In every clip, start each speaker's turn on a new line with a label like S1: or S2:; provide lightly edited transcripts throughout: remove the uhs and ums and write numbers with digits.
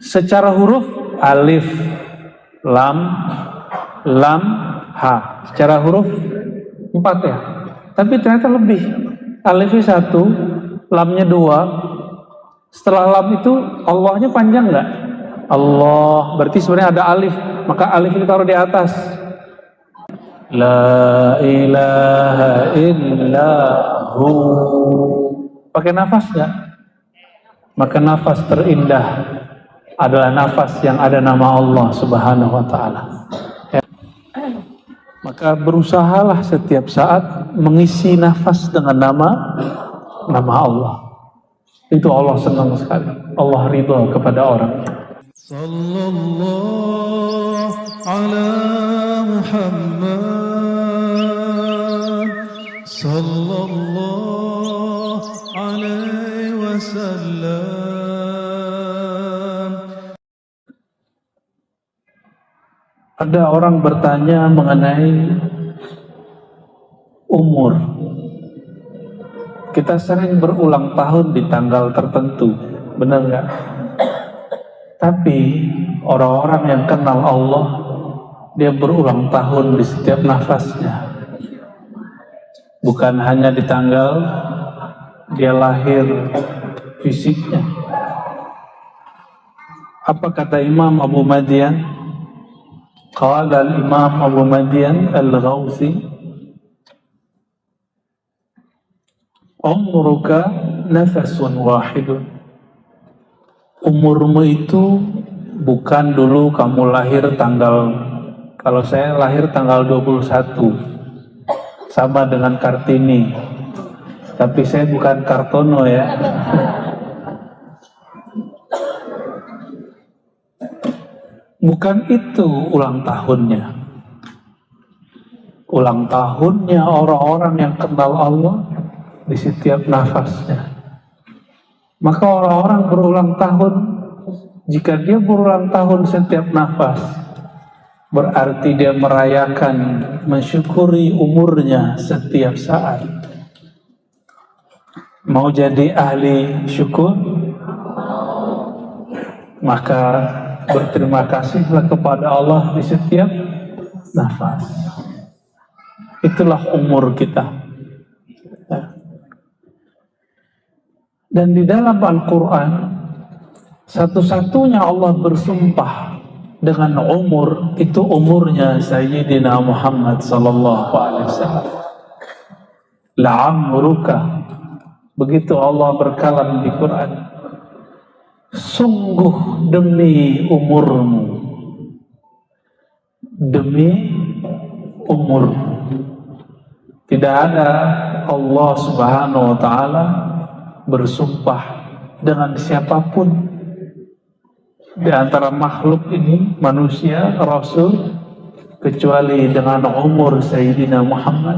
S1: Secara huruf alif, lam, lam, ha. Secara huruf 4 ya. Tapi ternyata lebih. Alifnya 1, lamnya 2. Setelah lam itu Allahnya panjang nggak? Allah. Berarti sebenarnya ada alif. Maka alif itu taruh di atas. La ilaha illahu. Pakai nafas nggak? Maka nafas terindah adalah nafas yang ada nama Allah Subhanahu wa ta'ala. Maka berusahalah setiap saat mengisi nafas dengan nama Allah. Itu Allah senang sekali. Allah ridha kepada orang.
S2: Sallallahu ala Muhammad sallallahu alaihi wasallam.
S1: Ada orang bertanya mengenai umur. Kita sering berulang tahun di tanggal tertentu, benar nggak? Tapi orang-orang yang kenal Allah, dia berulang tahun di setiap nafasnya. Bukan hanya di tanggal dia lahir fisiknya. Apa kata Imam Abu Madian? Qala al-Imam Abu Madian al-Ghawsi, umruka nafasun wahidun. Umurmu itu bukan dulu kamu lahir tanggal, kalau saya lahir tanggal 21, sama dengan Kartini. Tapi saya bukan Kartono ya. Bukan itu ulang tahunnya. Ulang tahunnya orang-orang yang kenal Allah di setiap nafasnya. Maka orang-orang berulang tahun, jika dia berulang tahun setiap nafas, berarti dia merayakan, mensyukuri umurnya setiap saat. Mau jadi ahli syukur? Maka berterima kasihlah kepada Allah di setiap nafas. Itulah umur kita. Dan di dalam Al-Quran, satu-satunya Allah bersumpah dengan umur, itu umurnya Sayyidina Muhammad sallallahu alaihi wasallam. La'amruka. Begitu Allah berkalam di Quran. Sungguh demi umurmu, demi umurmu. Tidak ada Allah Subhanahu wa ta'ala bersumpah dengan siapapun di antara makhluk ini, manusia, Rasul, kecuali dengan umur Sayyidina Muhammad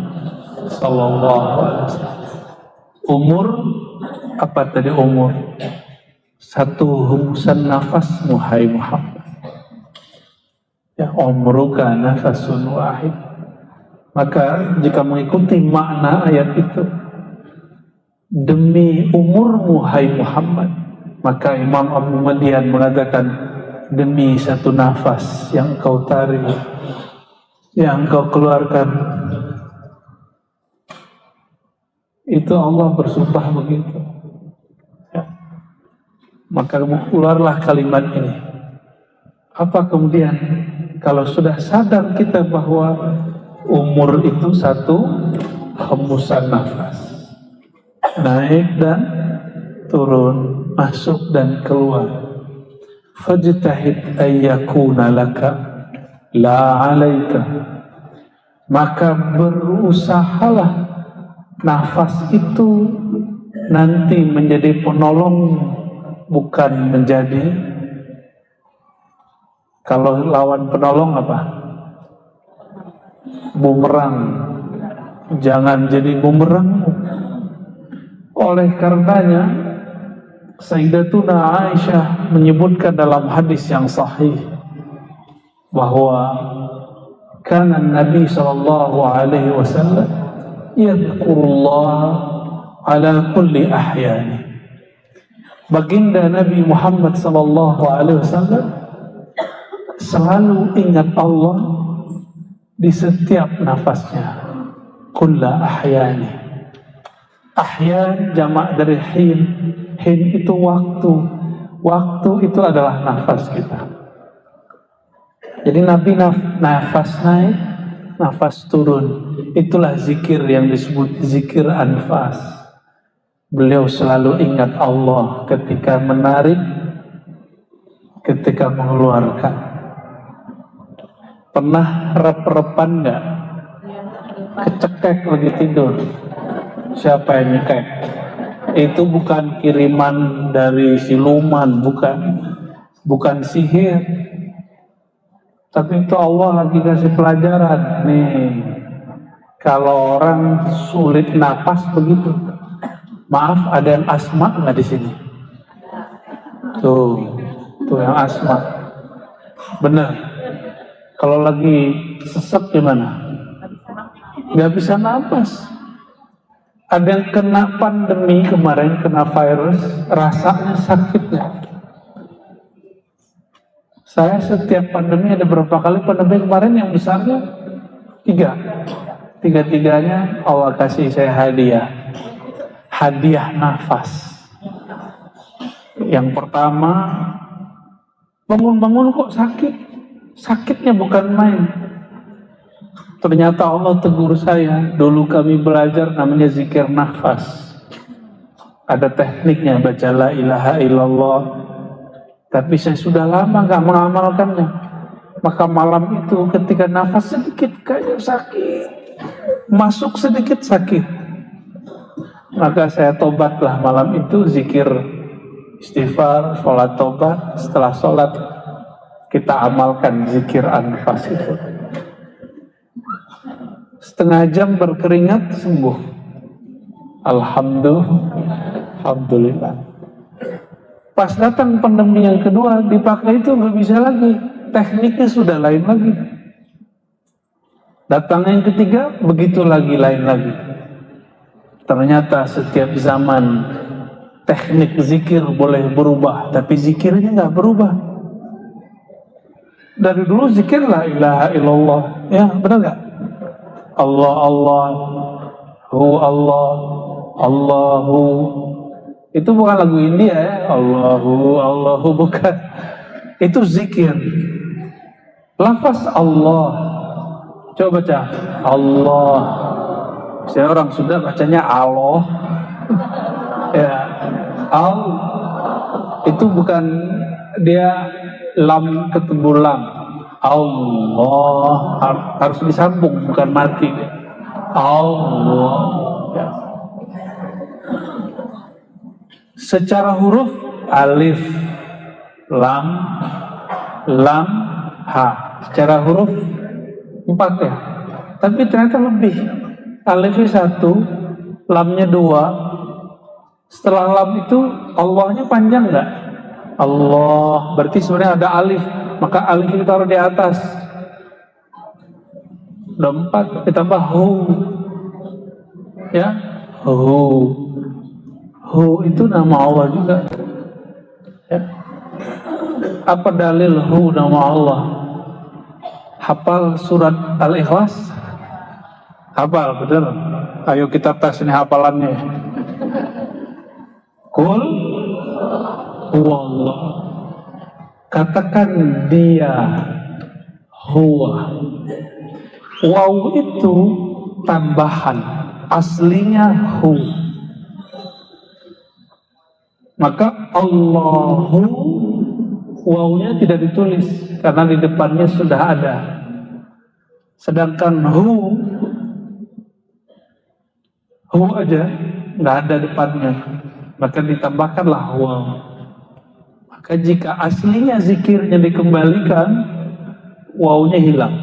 S1: sallallahu alaihi wasallam. Umur, apa tadi umur? Satu hembusan nafas, hai Muhammad. Ya, umruka nafasun wahid. Maka jika mengikuti makna ayat itu, demi umurmu hai Muhammad, maka Imam Abu Madian mengatakan, demi satu nafas yang kau tarik, yang kau keluarkan, itu Allah bersumpah begitu. Ya. Maka keluarlah kalimat ini. Apa kemudian kalau sudah sadar kita bahwa umur itu satu hembusan nafas, naik dan turun, masuk dan keluar. Fajtahid ayyakuna laka la alaika. Maka berusahalah nafas itu nanti menjadi penolong, bukan menjadi, kalau lawan penolong apa? Bumerang. Jangan jadi bumerang. Oleh karenanya Sayyidatuna Aisyah menyebutkan dalam hadis yang sahih bahwa kana Nabi sallallahu alaihi wasallam yadhkurullah ala kulli ahyani. Baginda Nabi Muhammad SAW selalu ingat Allah di setiap nafasnya. Kulla ahyani. Ahyan jamak dari hin. Hin itu waktu. Waktu itu adalah nafas kita. Jadi Nabi nafas naik, nafas turun. Itulah zikir yang disebut zikir anfas. Beliau selalu ingat Allah ketika menarik, ketika mengeluarkan. Pernah rep-repan nggak? Kecekek lagi tidur. Siapa yang nyekek? Itu bukan kiriman dari siluman, bukan sihir. Tapi itu Allah lagi kasih pelajaran. Nih, kalau orang sulit napas begitu. Maaf, ada yang asma nggak di sini? Tuh yang asma. Bener. Kalau lagi sesek gimana? Nggak bisa napas. Ada yang kena pandemi kemarin, kena virus, rasanya sakitnya. Saya setiap pandemi ada berapa kali pandemi kemarin yang besarnya 3. Tiga-tiganya Allah kasih saya hadiah nafas. Yang pertama, bangun-bangun kok sakit. Sakitnya bukan main. Ternyata Allah tegur saya. Dulu kami belajar namanya zikir nafas. Ada tekniknya, baca la ilaha illallah. Tapi saya sudah lama gak mengamalkannya. Maka malam itu ketika nafas sedikit kayak sakit, masuk sedikit sakit, maka saya tobatlah malam itu, zikir istighfar, sholat tobat. Setelah sholat kita amalkan zikir anfas itu. Setengah jam berkeringat sembuh. Alhamdulillah. Pas datang pandemi yang kedua, dipakai itu nggak bisa lagi. Tekniknya sudah lain lagi. Datang yang ketiga, begitu lagi, lain lagi. Ternyata setiap zaman teknik zikir boleh berubah, tapi zikirnya nggak berubah. Dari dulu zikir la ilaha illallah, ya benar nggak? Allah Allah, hu Allah, Allahu. Itu bukan lagu India ya, Allahu bukan. Itu zikir. Lafaz Allah. Coba baca Allah. Saya orang Sunda bacanya Allah. Ya, Al itu bukan dia lam ketemu lam. Allah harus disambung, bukan mati. Allah. Ya. Secara huruf alif, lam, ha. Secara huruf 4 ya. Tapi ternyata lebih. Alifnya 1, lamnya 2. Setelah lam itu Allahnya panjang nggak? Allah. Berarti sebenarnya ada alif. Maka alif itu taruh di atas. Udah 4, ditambah hu. Ya, hu. Hu itu nama Allah juga. Ya. Apa dalil hu nama Allah? Hafal surat Al-Ikhlas? Hafal, betul? Ayo kita tes ini hafalannya. Qul huwallah. Katakan dia, huwa. Waw itu tambahan, aslinya hu. Maka Allahu, wawnya tidak ditulis karena di depannya sudah ada. Sedangkan hu aja nggak ada depannya, maka ditambahkanlah waw. Maka jika aslinya zikirnya dikembalikan, wawnya hilang.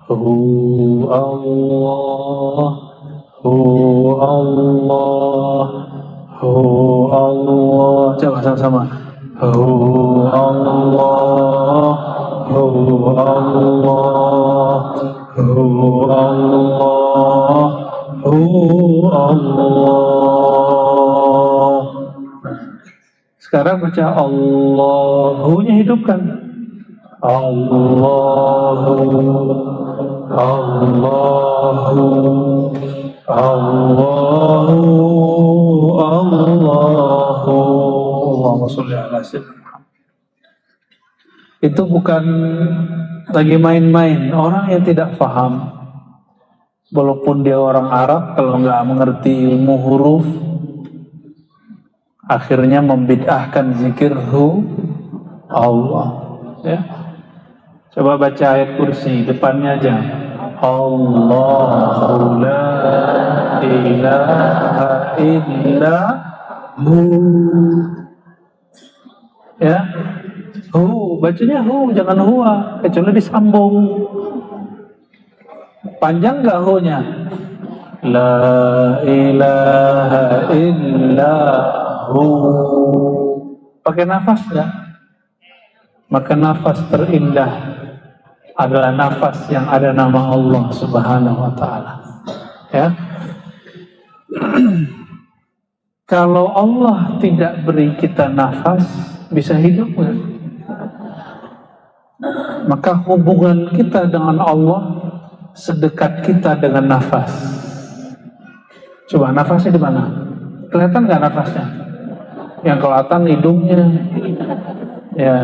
S1: Hu Allah, hu Allah, hu Allah. Coba sama-sama. Hu Allah, hu Allah, hu Allah, hu Allah. Sekarang baca Allahu-nya hidupkan. Allahu, Allahu, Allahu, Allahu. Allahumma sholli ala sayyidina Muhammad. Itu bukan lagi main-main. Orang yang tidak paham, walaupun dia orang Arab, kalau nggak mengerti ilmu huruf, akhirnya membid'ahkan zikir Allah. Ya, coba baca ayat kursi depannya aja. Allahu la ilaha illa hu. Ya, hu, bacanya hu, jangan huwa, kecuali disambung. Panjang nggak hu-nya? La ilaha illa hu. Pakai nafas nggak? Maka nafas terindah adalah nafas yang ada nama Allah Subhanahu wa ta'ala. Ya. Kalau Allah tidak beri kita nafas, bisa hidup nggak? Maka hubungan kita dengan Allah sedekat kita dengan nafas. Coba nafasnya di mana? Kelihatan nggak nafasnya? Yang kelihatan hidungnya. Ya.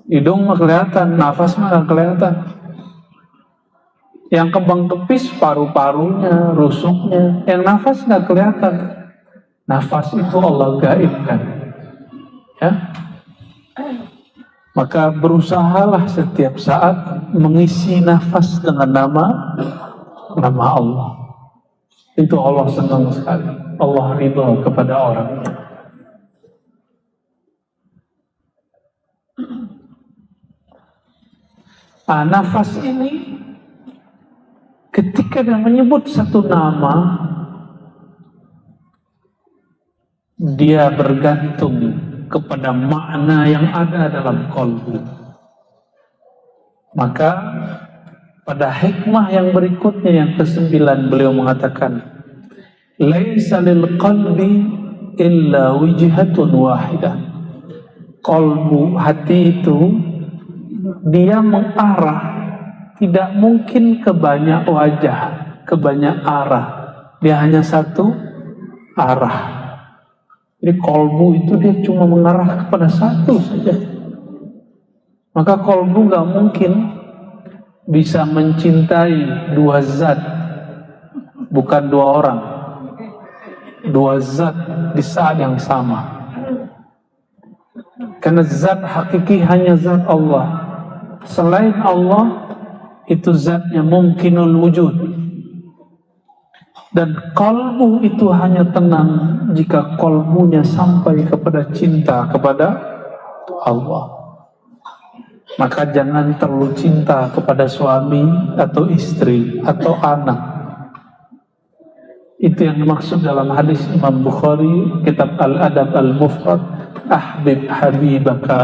S1: Hidung mah kelihatan, nafas mah nggak kelihatan. Yang kembang kepis paru-parunya, rusuknya. Yang nafas nggak kelihatan. Nafas itu Allah gaibkan. Ya. Maka berusahalah setiap saat mengisi nafas dengan nama Allah. Itu Allah senang sekali. Allah ridha kepada orang. Nafas ini ketika dia menyebut satu nama, dia bergantung kepada makna yang ada dalam qalbu. Maka pada hikmah yang berikutnya yang ke-9 beliau mengatakan, laisa lil qalbi illa wijhatun wahidah. Qalbu, hati itu dia mengarah, tidak mungkin ke banyak wajah, ke banyak arah. Dia hanya satu arah. Jadi kolbu itu dia cuma mengarah kepada satu saja. Maka kolbu gak mungkin bisa mencintai dua zat, bukan dua orang, dua zat di saat yang sama. Karena zat hakiki hanya zat Allah. Selain Allah itu zatnya mungkinul wujud. Dan kalbu itu hanya tenang jika kalbunya sampai kepada cinta kepada Allah. Maka jangan terlalu cinta kepada suami atau istri atau anak. Itu yang dimaksud dalam hadis Imam Bukhari, kitab Al-Adab Al-Mufrad, ahbib habibaka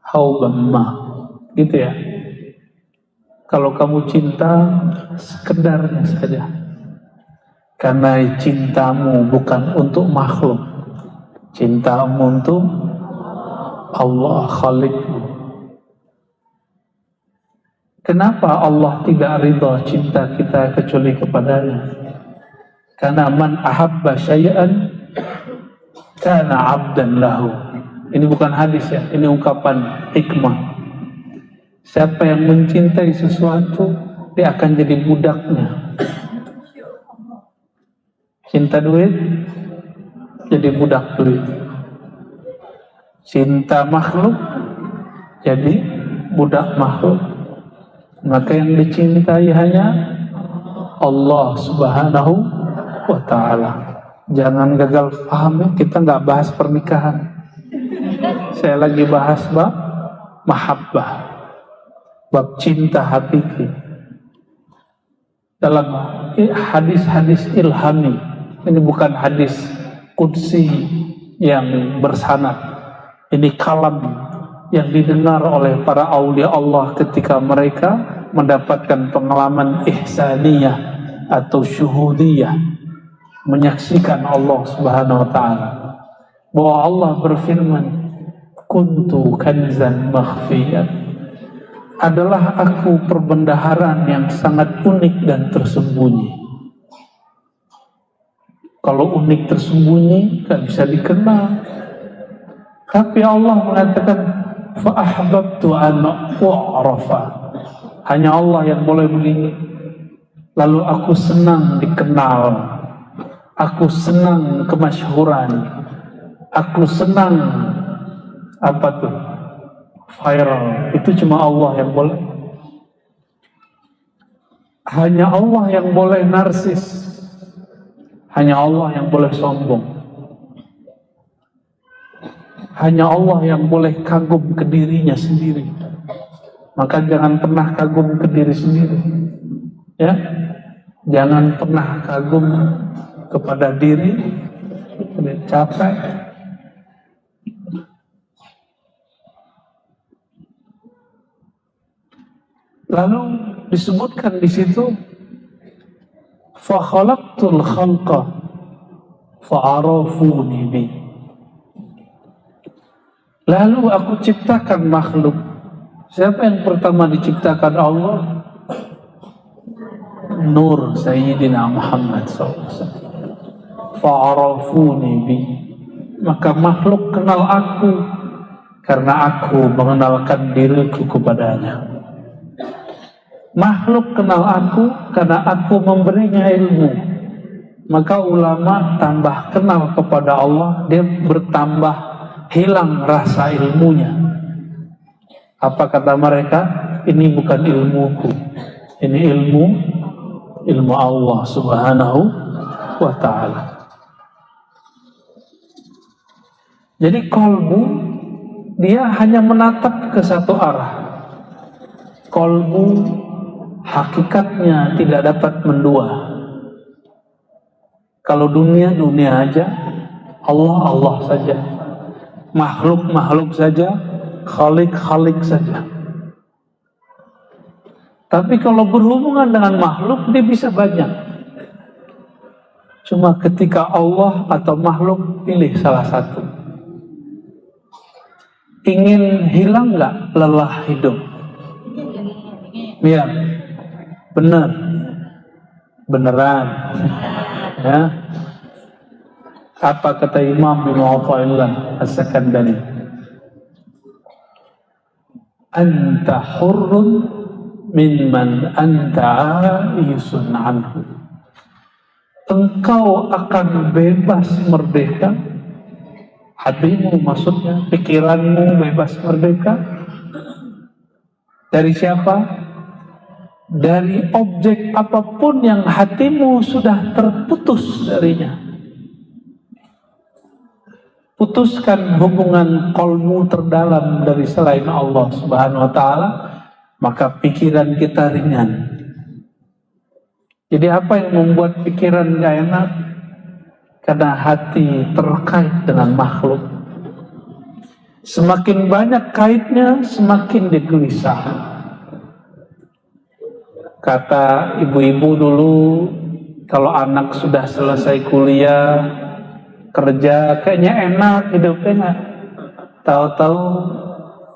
S1: haubamma. Gitu ya. Kalau kamu cinta, sekedarnya saja. Karena cintamu bukan untuk makhluk, cintamu untuk Allah Khalikmu. Kenapa Allah tidak ridha cinta kita kecuali kepadanya? Karena man ahabba syai'an kana 'abdan lahu. Ini bukan hadis ya, ini ungkapan hikmah. Siapa yang mencintai sesuatu, dia akan jadi budaknya. Cinta duit, jadi budak duit. Cinta makhluk, jadi budak makhluk. Maka yang dicintai hanya Allah Subhanahu wa ta'ala. Jangan gagal paham ya, kita nggak bahas pernikahan. Saya lagi bahas bab mahabbah, bab cinta hakiki. Dalam hadis-hadis ilhami, ini bukan hadis qudsi yang bersanad. Ini kalam yang didengar oleh para aulia Allah ketika mereka mendapatkan pengalaman ihsaniyah atau syuhudiyah, menyaksikan Allah Subhanahu wa ta'ala. bahwa Allah berfirman, kuntu kanzan makhfiyan, adalah aku perbendaharaan yang sangat unik dan tersembunyi. Kalau unik tersembunyi gak bisa dikenal. Tapi Allah mengatakan fa ahbabtu an u'rafa, hanya Allah yang boleh begini. Lalu aku senang dikenal, aku senang kemasyhuran, aku senang apa tuh? Viral. Itu cuma Allah yang boleh. Hanya Allah yang boleh narsis. Hanya Allah yang boleh sombong. Hanya Allah yang boleh kagum ke dirinya sendiri. Maka jangan pernah kagum ke diri sendiri. Ya, jangan pernah kagum kepada diri. Capek. Lalu disebutkan di situ, fa khalaqtul khalqa fa arafuni bi. Lalu aku ciptakan makhluk. Siapa yang pertama diciptakan Allah? Nur Sayyidina Muhammad SAW. Fa'arafuni bi, maka makhluk kenal aku karena aku mengenalkan diriku kepadanya. Makhluk kenal aku karena aku memberinya ilmu. Maka ulama tambah kenal kepada Allah, dia bertambah hilang rasa ilmunya. Apa kata mereka? Ini bukan ilmuku, ini ilmu Allah Subhanahu wa ta'ala. Jadi kolbu, dia hanya menatap ke satu arah. Kolbu hakikatnya tidak dapat mendua. Kalau dunia, dunia aja. Allah, Allah saja. Makhluk, makhluk saja. Khalik, khalik saja. Tapi kalau berhubungan dengan makhluk, dia bisa banyak. Cuma ketika Allah atau makhluk, pilih salah satu. Ingin hilang nggak lelah hidup? Ya, benar, beneran. Ya, apa kata Imam bin Athaillah As-Sakandari? Anta hurrun mimman anta aisun anhu. Engkau akan bebas merdeka. Hatimu maksudnya, pikiranmu bebas merdeka. Dari siapa? Dari objek apapun yang hatimu sudah terputus darinya. Putuskan hubungan kolmu terdalam dari selain Allah Subhanahu wa ta'ala, maka pikiran kita ringan. Jadi apa yang membuat pikiran gak enak? Karena hati terkait dengan makhluk. Semakin banyak kaitnya, semakin digelisah. Kata ibu-ibu dulu, kalau anak sudah selesai kuliah, kerja, kayaknya enak hidupnya. Tahu-tahu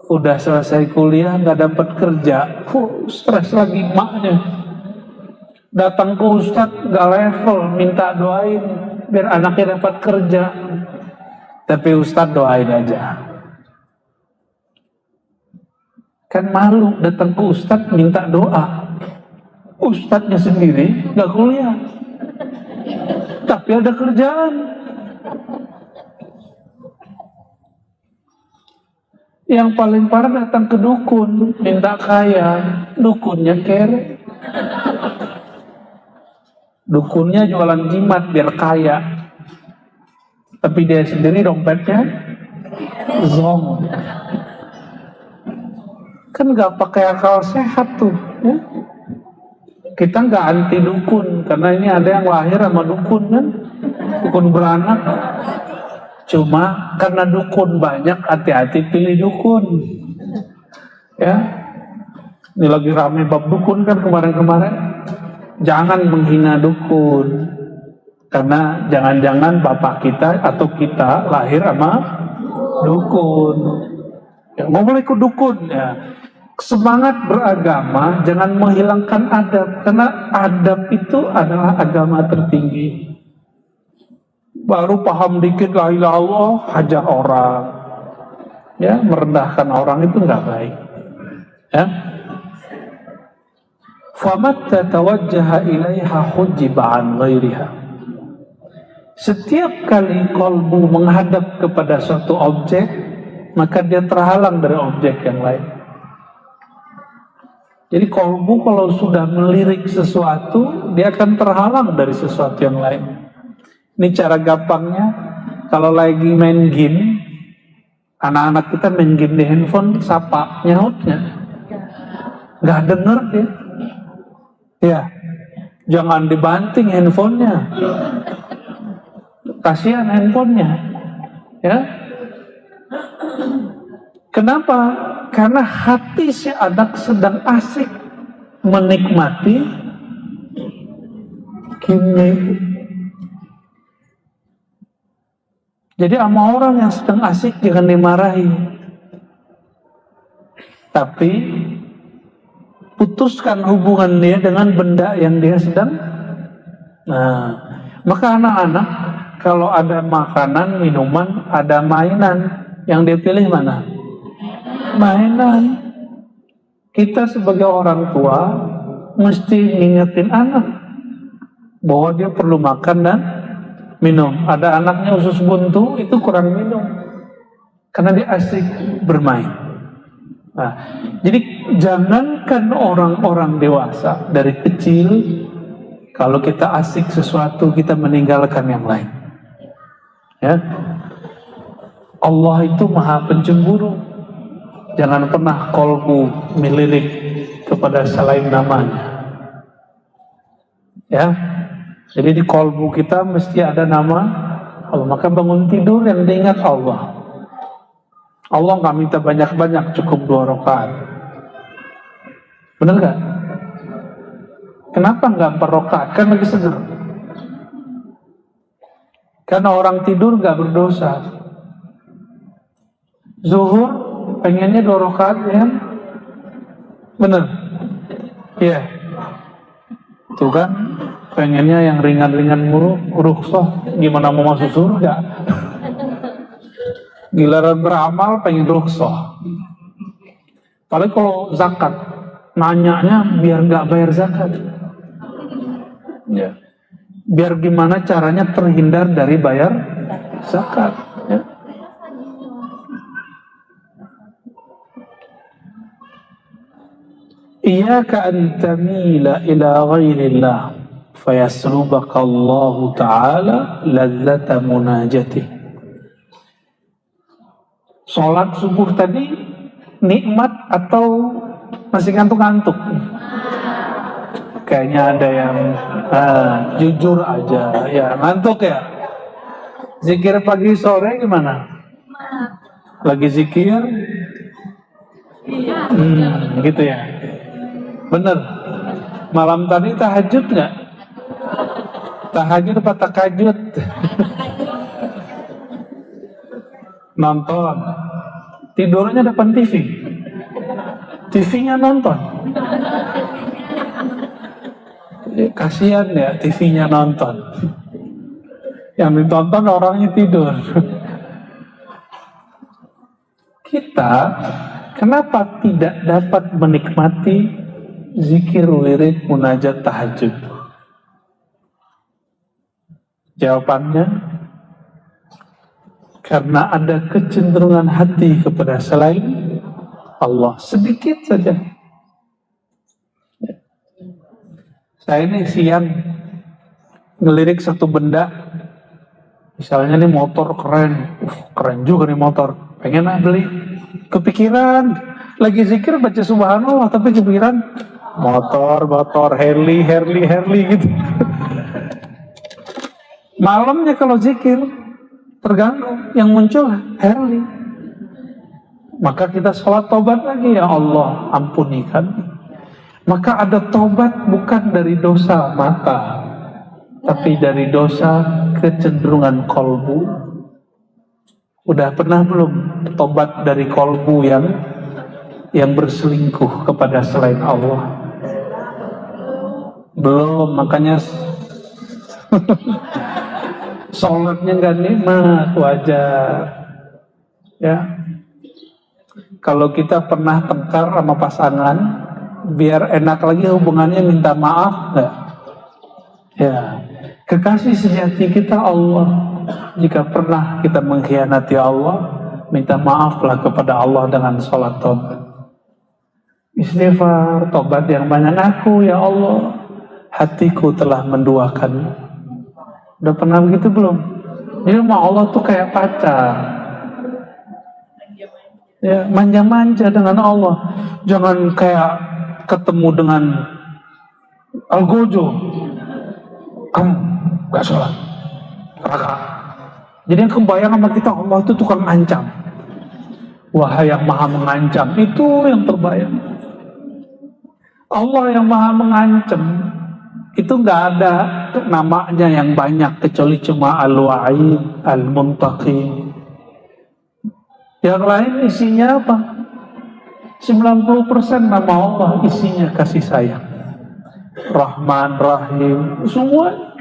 S1: udah selesai kuliah, nggak dapat kerja, stres lagi maknya. Datang ke ustadz nggak level, minta doain biar anaknya dapat kerja. Tapi ustadz doain aja. Kan malu datang ke ustadz minta doa. Ustadznya sendiri nggak kuliah, tapi ada kerjaan. Yang paling parah datang ke dukun minta kaya, dukunnya kere. Dukunnya jualan jimat biar kaya, tapi dia sendiri dompetnya zong. Kan nggak pakai akal sehat tuh, ya? Kita nggak anti dukun, karena ini ada yang lahir sama dukun kan, dukun beranak. Cuma karena dukun banyak, hati-hati pilih dukun. Ya, ini lagi rame bab dukun kan kemarin-kemarin. Jangan menghina dukun, Karena jangan-jangan bapak kita atau kita lahir sama dukun. Ya, nggak boleh ikut dukun ya. Semangat beragama jangan menghilangkan adab, karena adab itu adalah agama tertinggi. Baru paham dikit la ilaha illallah hajar orang, ya, merendahkan orang itu nggak baik. Ya. Famatta tawajjaha ilaiha hujiba an ghairiha. Setiap kali kolbu menghadap kepada suatu objek, maka dia terhalang dari objek yang lain. Jadi kolbu kalau sudah melirik sesuatu, dia akan terhalang dari sesuatu yang lain. Ini cara gampangnya, kalau lagi main game, anak-anak kita main game di handphone, sapa, nyautnya. Nggak denger dia. Ya, jangan dibanting handphonenya. Kasihan handphonenya, ya. Kenapa? Karena hati si anak sedang asik menikmati game. Jadi sama orang yang sedang asik jangan dimarahi, tapi putuskan hubungan dia dengan benda yang dia sedang. Nah, maka anak-anak kalau ada makanan, minuman, ada mainan, yang dia pilih mana? Mainan. Kita sebagai orang tua mesti ngingetin anak bahwa dia perlu makan dan minum. Ada anaknya usus buntu, itu kurang minum karena dia asik bermain. Nah, jadi jangankan orang-orang dewasa, dari kecil kalau kita asik sesuatu kita meninggalkan yang lain. Ya, Allah itu maha pencemburu. Jangan pernah kolbu melirik kepada selain namanya. Ya, jadi di kolbu kita mesti ada nama Allah. Maka bangun tidur yang diingat Allah. Allah nggak minta banyak-banyak, cukup 2 rakaat. Benar nggak? Kenapa nggak 4 rakaat? Kan lagi seger. Karena orang tidur nggak berdosa. Zuhur pengennya 2 rakaat, ya? Bener? Iya. Tuh kan, pengennya yang ringan-ringan mulu, rukhsah. Gimana mau masuk surga? Giliran beramal pengen rukhsah. Paling kalau zakat, nanyanya biar nggak bayar zakat. Ya. Biar gimana caranya terhindar dari bayar zakat. Ya. Iyyaka an tamila ila ghairillah fayaslubaka Allah Ta'ala ladzata munajatih. Sholat subuh tadi nikmat atau masih ngantuk-ngantuk? Kayaknya ada yang jujur aja, ya ngantuk ya. Zikir pagi sore gimana? Lagi zikir? Gitu ya. Bener. Malam tadi tahajud nggak? Tahajud apa takajud? Nonton. Tidurnya depan TV. TV-nya nonton. Kasihan ya, TV-nya nonton. Yang ditonton orangnya tidur. Kita kenapa tidak dapat menikmati zikir, wirid, munajat, tahajud? Jawabannya, karena ada kecenderungan hati kepada selain Allah, sedikit saja. Saya ini siang ngelirik satu benda, misalnya nih motor keren, keren juga nih motor, pengen beli, kepikiran, lagi zikir baca subhanallah, tapi kepikiran motor, Harley gitu. Malamnya kalau zikir terganggu, yang muncul Harley. Maka kita sholat tobat lagi, ya Allah ampuni kami. Maka ada tobat bukan dari dosa mata, tapi dari dosa kecenderungan kolbu. Udah pernah belum tobat dari kolbu yang berselingkuh kepada selain Allah? Belum, makanya sholatnya nggak nikmat, wajar. Ya, kalau kita pernah tengkar sama pasangan, biar enak lagi hubungannya, minta maaf nggak? Ya, kekasih sejati kita Allah. Jika pernah kita mengkhianati Allah, minta maaflah kepada Allah dengan sholat tobat. Istighfar, tobat yang banyak. Aku, ya Allah, hatiku telah menduakan. Udah pernah begitu belum? Jadi sama Allah tuh kayak pacar. Ya, manja-manja dengan Allah. Jangan kayak ketemu dengan Algojo. Kamu gak sholat. Jadi yang kebayang sama kita, Allah itu tukang ancam. Wahai yang maha mengancam, itu yang terbayang. Allah yang maha mengancam, itu nggak ada namanya yang banyak kecuali cuma Al-Wa'id, Al-Muntaqim. Yang lain isinya apa? 90% nama Allah isinya kasih sayang, Rahman, Rahim, semua.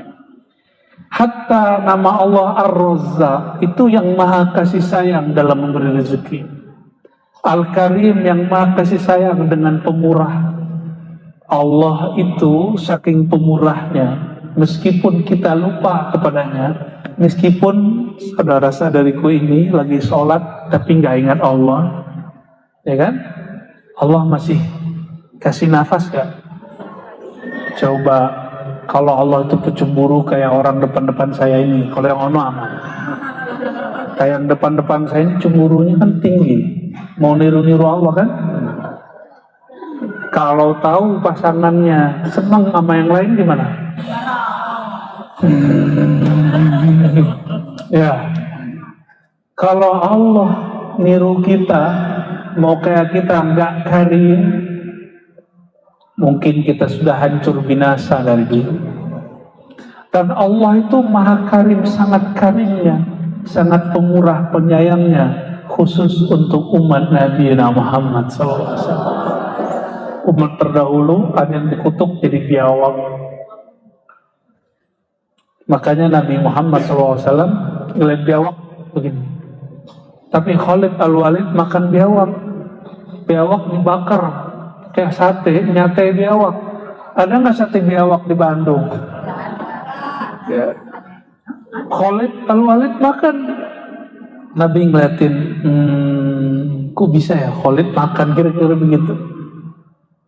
S1: Hatta nama Allah Ar-Razzaq itu yang maha kasih sayang dalam memberi rezeki. Al-Karim yang maha kasih sayang dengan pemurah. Allah itu saking pemurahnya, meskipun kita lupa kepadanya, meskipun saudara-saudariku ini lagi sholat tapi nggak ingat Allah, ya kan? Allah masih kasih nafas gak? Coba kalau Allah itu pencemburu kayak orang depan-depan saya ini, kalau yang ono aman. Kayak yang depan-depan saya ini cemburunya kan tinggi, mau niru-niru Allah kan? Kalau tahu pasangannya senang sama yang lain gimana? Ya, kalau Allah niru kita, mau kayak kita nggak karim, mungkin kita sudah hancur binasa dari dulu. Dan Allah itu maha karim, sangat karimnya, sangat pemurah penyayangnya, khusus untuk umat Nabi Muhammad SAW. Umat terdahulu ada yang dikutuk jadi biawak. Makanya Nabi Muhammad SAW ngeliat biawak begini. Tapi Khalid Al-Walid makan biawak. Biawak dibakar kayak sate, nyate biawak. Ada nggak sate biawak di Bandung? Ya. Khalid Al-Walid makan. Nabi ngeliatin, kok bisa ya Khalid makan kira-kira begitu.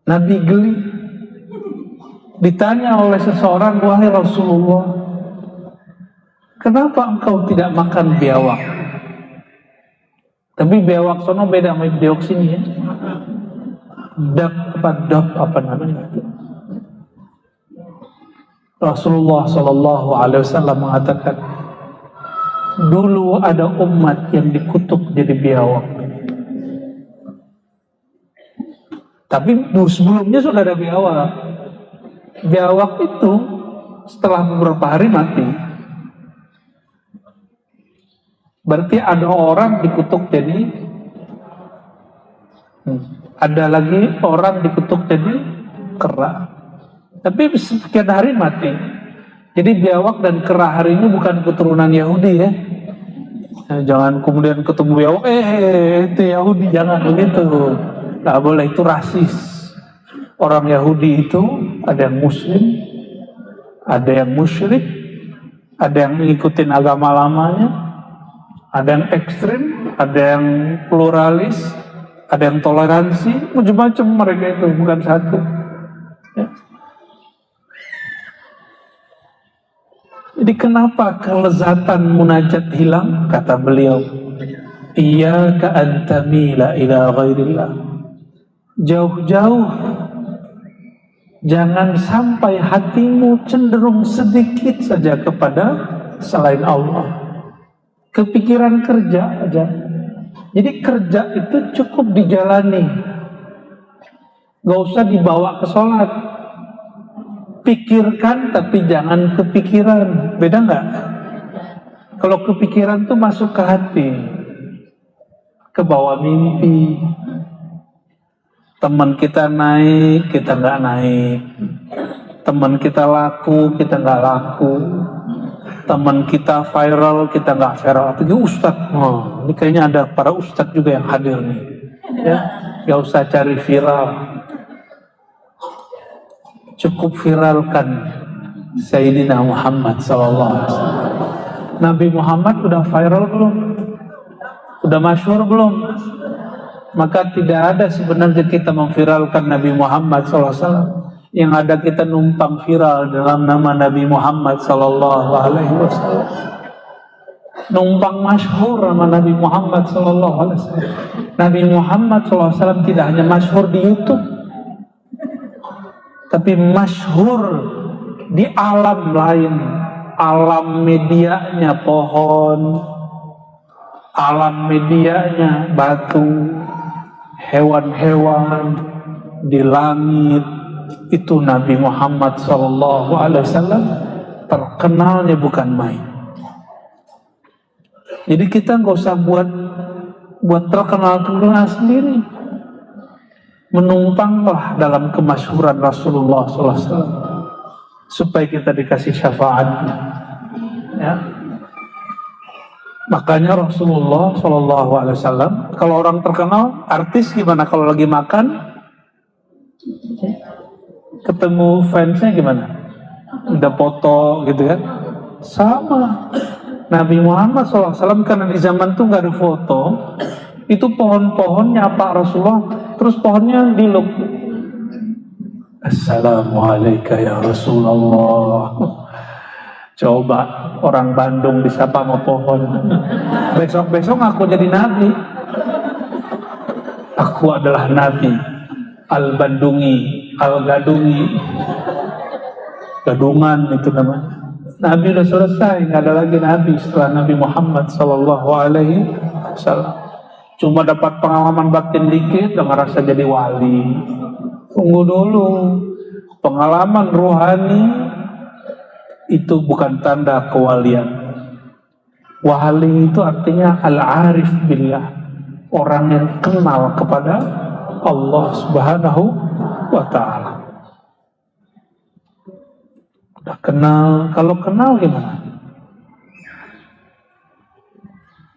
S1: Nabi geli. Ditanya oleh seseorang, wahai Rasulullah, kenapa engkau tidak makan biawak? Tapi biawak sono beda sama biawak sini ya. Dab apa namanya? Rasulullah Shallallahu Alaihi Wasallam mengatakan, dulu ada umat yang dikutuk jadi biawak. Tapi sebelumnya sudah ada biawak. Biawak itu setelah beberapa hari mati. Berarti ada orang dikutuk jadi, ada lagi orang dikutuk jadi kera. Tapi sekian hari mati. Jadi biawak dan kera hari ini bukan keturunan Yahudi ya. Jangan kemudian ketemu biawak, itu Yahudi, jangan begitu. Nggak boleh, itu rasis. Orang Yahudi itu ada yang Muslim, ada yang musyrik, ada yang ngikutin agama lamanya, ada yang ekstrim, ada yang pluralis, ada yang toleransi, macam-macam mereka itu, bukan satu. Ya. Jadi kenapa kelezatan munajat hilang? Kata beliau, iyyaka an tamila ila ghairillah. Jauh-jauh jangan sampai hatimu cenderung sedikit saja kepada selain Allah. Kepikiran kerja aja. Jadi kerja itu cukup dijalani, gak usah dibawa ke sholat. Pikirkan tapi jangan kepikiran. Beda nggak? Kalau kepikiran tuh masuk ke hati, ke bawah mimpi. Teman kita naik, kita nggak naik. Teman kita laku, kita nggak laku. Teman kita viral, kita nggak viral. Tapi ustadz, ini kayaknya ada para ustadz juga yang hadir nih. Ya, nggak usah cari viral. Cukup viralkan Sayyidina Muhammad SAW. Nabi Muhammad udah viral belum? Udah masyhur belum? Maka tidak ada sebenarnya kita memviralkan Nabi Muhammad SAW. Yang ada kita numpang viral dalam nama Nabi Muhammad SAW. Numpang masyhur nama Nabi Muhammad SAW. Nabi Muhammad SAW tidak hanya masyhur di YouTube, tapi masyhur di alam lain. Alam medianya pohon, alam medianya batu, hewan-hewan, di langit. Itu Nabi Muhammad SAW terkenalnya bukan main. Jadi kita nggak usah buat terkenal sendiri. Menumpanglah dalam kemasyhuran Rasulullah SAW supaya kita dikasih syafaatnya. Ya. Makanya Rasulullah SAW, kalau orang terkenal, artis gimana kalau lagi makan, ketemu fansnya gimana? Udah foto gitu kan? Sama. Nabi Muhammad SAW karena di zaman itu nggak ada foto, itu pohon-pohon nyapa Rasulullah, terus pohonnya diluk. Assalamualaikum ya Rasulullah. Coba orang Bandung disapa sama pohon. Besok-besok aku jadi nabi. Aku adalah nabi. Al-Bandungi, Al-Gadungi. Gadungan itu namanya. Nabi udah selesai, nggak ada lagi nabi setelah Nabi Muhammad SAW. Cuma dapat pengalaman batin dikit, udah ngerasa jadi wali. Tunggu dulu, pengalaman rohani itu bukan tanda kewalian. Wali itu artinya al-arif billah, orang yang kenal kepada Allah Subhanahu wa ta'ala. Udah kenal, kalau kenal gimana?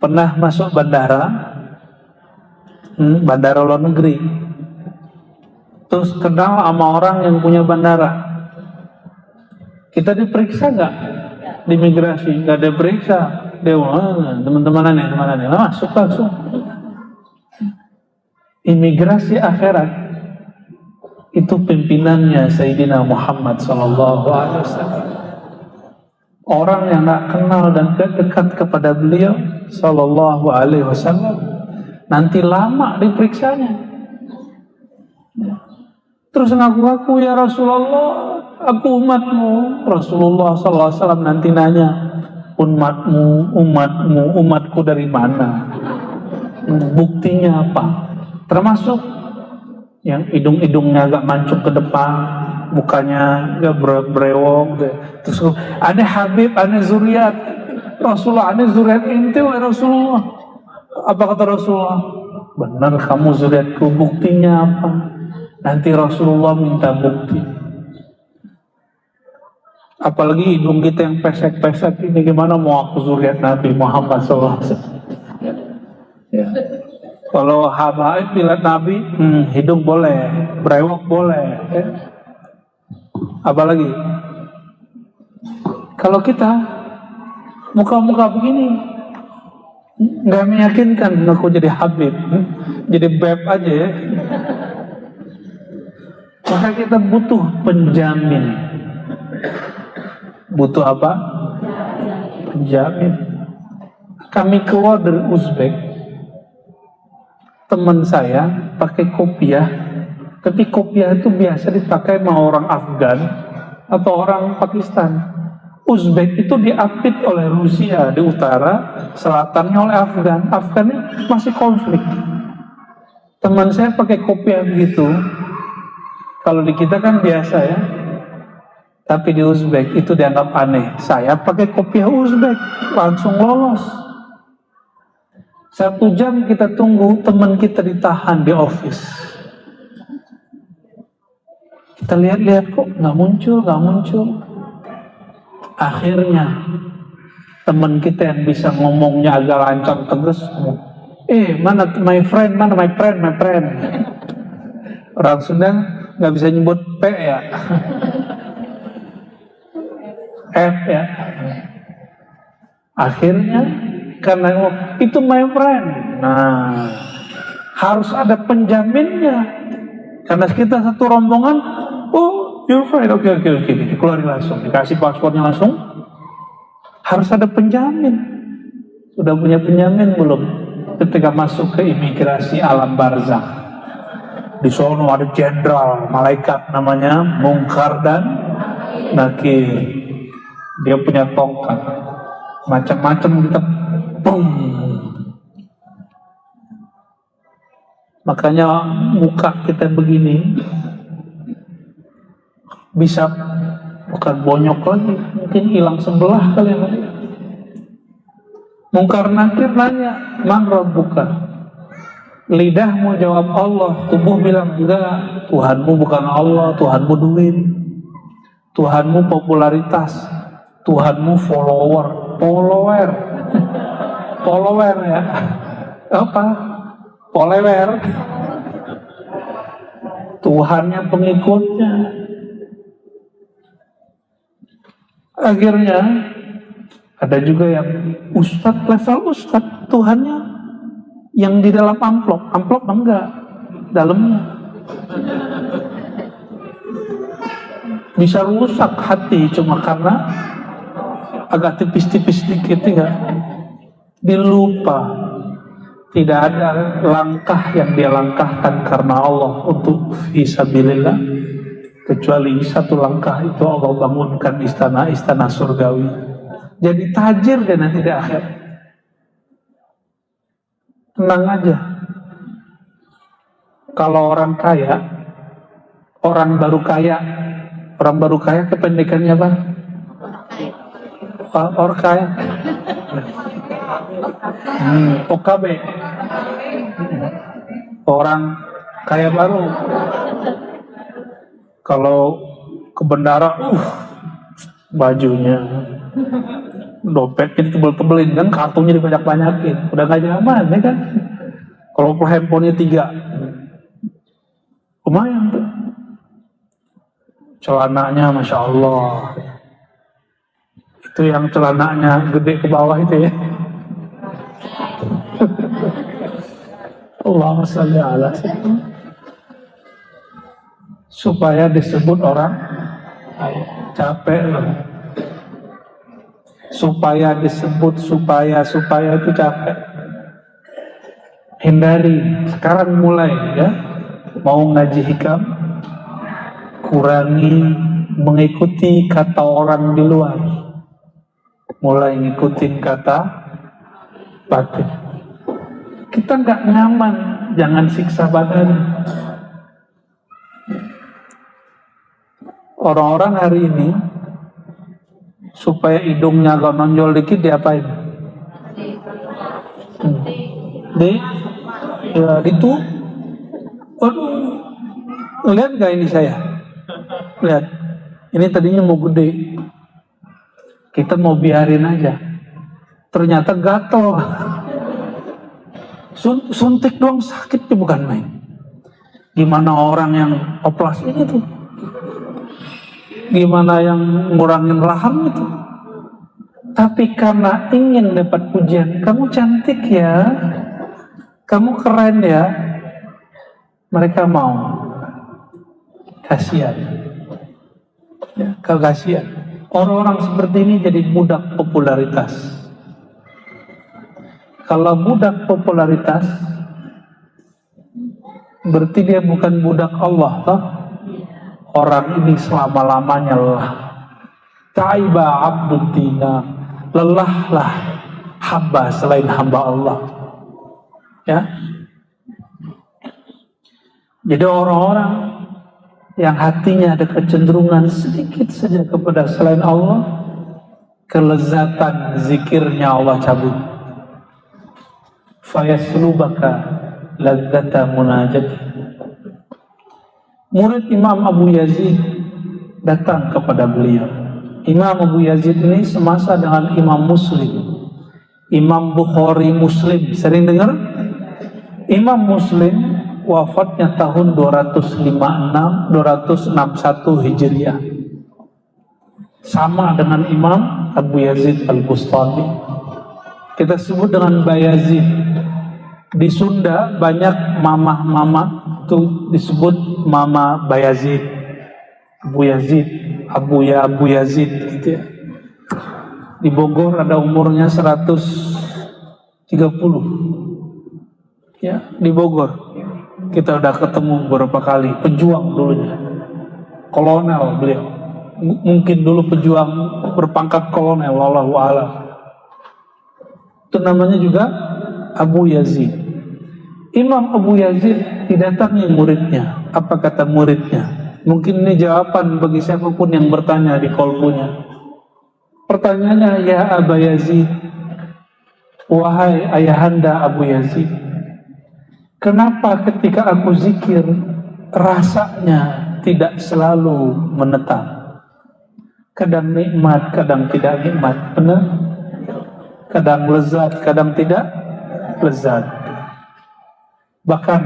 S1: Pernah masuk bandara, bandara luar negeri, terus kenal sama orang yang punya bandara. Kita diperiksa nggak? Di imigrasi nggak diperiksa. Dia teman-teman aneh, masuk langsung. Imigrasi akhirat itu pimpinannya Sayyidina Muhammad SAW. Orang yang nggak kenal dan dekat kepada beliau Sallallahu Alaihi Wasallam nanti lama diperiksanya. Terus ngaku-ngaku, ya Rasulullah, aku umatmu. Rasulullah SAW nanti nanya, umatku dari mana? Buktinya apa? Termasuk yang hidung-hidungnya agak mancung ke depan, mukanya agak brewok. Terus, ane Habib, ane zuriat Rasulullah, ane zuriat inti wa Rasulullah. Apa kata Rasulullah? Benar kamu zuriatku, buktinya apa? Nanti Rasulullah minta bukti. Apalagi hidung kita yang pesek-pesek ini, gimana mau aku zuriat Nabi Muhammad SAW? Ya. Kalau habaib lihat Nabi, hidung boleh, brewok boleh. Ya. Apalagi kalau kita muka-muka begini, nggak meyakinkan aku jadi Habib, jadi beb aja ya. Maka kita butuh penjamin. Butuh apa? Penjamin. Kami keluar dari Uzbek, teman saya pakai kopiah, tapi kopiah itu biasa dipakai sama orang Afgan atau orang Pakistan. Uzbek itu diapit oleh Rusia di utara, selatannya oleh Afgan. Afgan masih konflik. Teman saya pakai kopiah begitu. Kalau di kita kan biasa ya, Tapi di Uzbek itu dianggap aneh. Saya pakai kopiah Uzbek, langsung lolos. 1 jam kita tunggu, teman kita ditahan di office. Kita lihat-lihat kok nggak muncul. Akhirnya teman kita yang bisa ngomongnya agak lancar tegas, mana my friend. Orang Sunda nggak bisa nyebut P ya, F ya. Akhirnya karena itu my friend, nah harus ada penjaminnya. Karena kita satu rombongan, oh your friend, oke, dikeluarin langsung, dikasih paspornya langsung. Harus ada penjamin. Sudah punya penjamin belum? Ketika masuk ke imigrasi alam barzakh, di sono ada jenderal malaikat namanya Munkar dan Nakir. Dia punya tongkat, macam-macam kita, boom. Makanya muka kita begini bisa bukan bonyok lagi, mungkin hilang sebelah kali ya. Munkar Nakir nanya, man rabbuka? Lidahmu jawab Allah, tubuh bilang enggak, Tuhanmu bukan Allah, Tuhanmu duit, Tuhanmu popularitas, Tuhanmu follower ya, apa? Follower, Tuhannya pengikutnya. Akhirnya ada juga yang level ustadz, Tuhannya yang di dalam amplop enggak, dalamnya. Bisa rusak hati cuma karena agak tipis-tipis dikit, enggak. Dilupa. Tidak ada langkah yang dia langkahkan karena Allah untuk fisabilillah, kecuali satu langkah itu Allah bangunkan istana surgawi. Jadi tajir dan nanti di akhir. Tenang aja. Kalau orang baru kaya kependekannya apa? Orang kaya. OKB. Orang kaya baru. Kalau ke bendara, bajunya, dompetnya ditebel-tebelin kan, kartunya dibanyak-banyakin, udah gak nyaman ya kan. Kalau handphonenya 3, lumayan tuh. Celananya Masya Allah, itu yang celananya gede ke bawah itu ya. Allahumma sholli ala sayyidina. Supaya disebut orang capek loh. Supaya itu capek. Hindari sekarang mulai ya. Mau ngaji hikam, kurangi mengikuti kata orang di luar. Mulai ngikutin kata batin. Kita nggak nyaman, jangan siksa badan. Orang-orang hari ini supaya hidungnya agak nonjol dikit diapain? Itu. Waduh, lihat gak ini saya? Lihat, ini tadinya mau gede, kita mau biarin aja. Ternyata gatel. Suntik doang sakitnya bukan main. Gimana orang yang oplas ini tuh? Gimana yang ngurangin rahang itu? Tapi karena ingin dapat pujian, kamu cantik ya, kamu keren ya, mereka mau. Kasihan ya, kasihan. Orang-orang seperti ini jadi budak popularitas. Kalau budak popularitas, berarti dia bukan budak Allah, toh? Orang ini selama-lamanya lelah. Taiba abdud dina, lelahlah hamba selain hamba Allah. Ya. Jadi orang-orang yang hatinya ada kecenderungan sedikit saja kepada selain Allah, kelezatan zikirnya Allah cabut. Fayaslubaka ladzata munajat. Murid Imam Abu Yazid datang kepada beliau. Imam Abu Yazid ini semasa dengan Imam Muslim, Imam Bukhari Muslim. Sering dengar? Imam Muslim wafatnya tahun 261 Hijriah. Sama dengan Imam Abu Yazid Al-Bustami. Kita sebut dengan Bayazid. Di Sunda banyak mama-mama itu disebut Mama Bayazid, Abu Yazid, Abu Yazid gitu ya. Di Bogor ada umurnya 130. Ya, di Bogor kita udah ketemu beberapa kali, pejuang dulunya, kolonel beliau, mungkin dulu pejuang berpangkat kolonel, wallahu a'lam. Itu namanya juga Abu Yazid. Imam Abu Yazid didatangi muridnya. Apa kata muridnya? Mungkin ini jawaban bagi siapapun yang bertanya di kolbunya. Pertanyaannya, ya Abu Yazid, wahai ayahanda Abu Yazid, kenapa ketika aku zikir rasanya tidak selalu menetap? Kadang nikmat, kadang tidak nikmat. Benar? Kadang lezat, kadang tidak lezat. Bahkan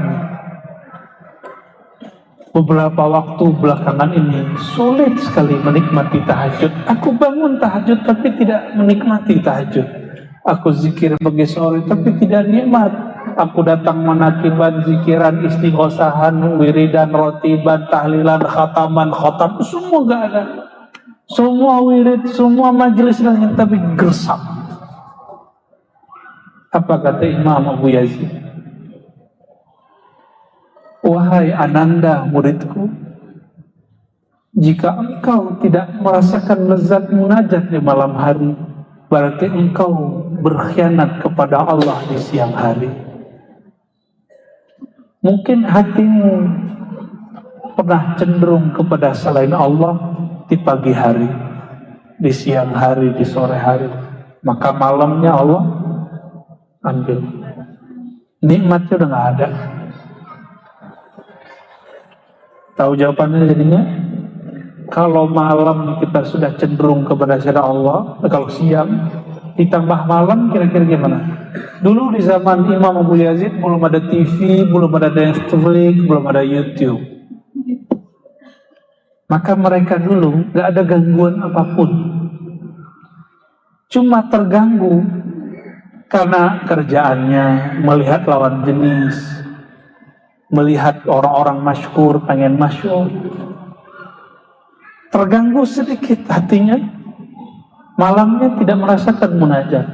S1: beberapa waktu belakangan ini sulit sekali menikmati tahajud. Aku bangun tahajud tapi tidak menikmati tahajud. Aku zikir pagi sore tapi tidak nikmat. Aku datang menakiban, zikiran, istighosahan, wiridan, rotiban, tahlilan, khataman, khotam, semua gak ada. Semua wirid, semua majelis langit tapi gersam. Apa kata Imam Abu Yazid? Wahai Ananda muridku, jika engkau tidak merasakan lezat munajat di malam hari, berarti engkau berkhianat kepada Allah di siang hari. Mungkin hatimu pernah cenderung kepada selain Allah di pagi hari, di siang hari, di sore hari. Maka malamnya Allah ambil. Nikmatnya udah gak ada. Tahu jawabannya jadinya? Kalau malam kita sudah cenderung kepada selain Allah, kalau siang ditambah malam kira-kira gimana? Dulu di zaman Imam Abu Yazid belum ada TV, belum ada Netflix, belum ada YouTube. Maka mereka dulu gak ada gangguan apapun. Cuma terganggu karena kerjaannya, melihat lawan jenis, melihat orang-orang masyhur, pengen masyhur. Terganggu sedikit hatinya, malamnya tidak merasakan munajat.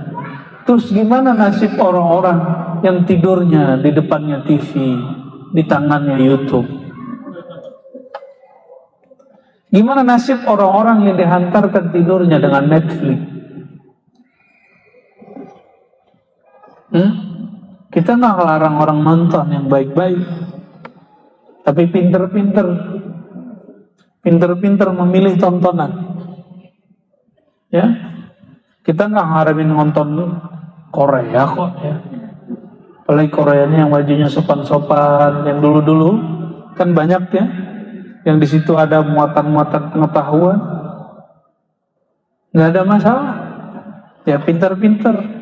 S1: Terus gimana nasib orang-orang yang tidurnya di depannya TV, di tangannya YouTube? Gimana nasib orang-orang yang dihantarkan tidurnya dengan Netflix? Kita nggak ngelarang orang nonton yang baik-baik, tapi pinter-pinter memilih tontonan. Ya, kita nggak ngaramin nonton Korea kok ya. Apalagi Koreanya yang bajunya sopan-sopan, yang dulu-dulu kan banyak ya, yang di situ ada muatan-muatan pengetahuan. Nggak ada masalah. Ya pinter-pinter.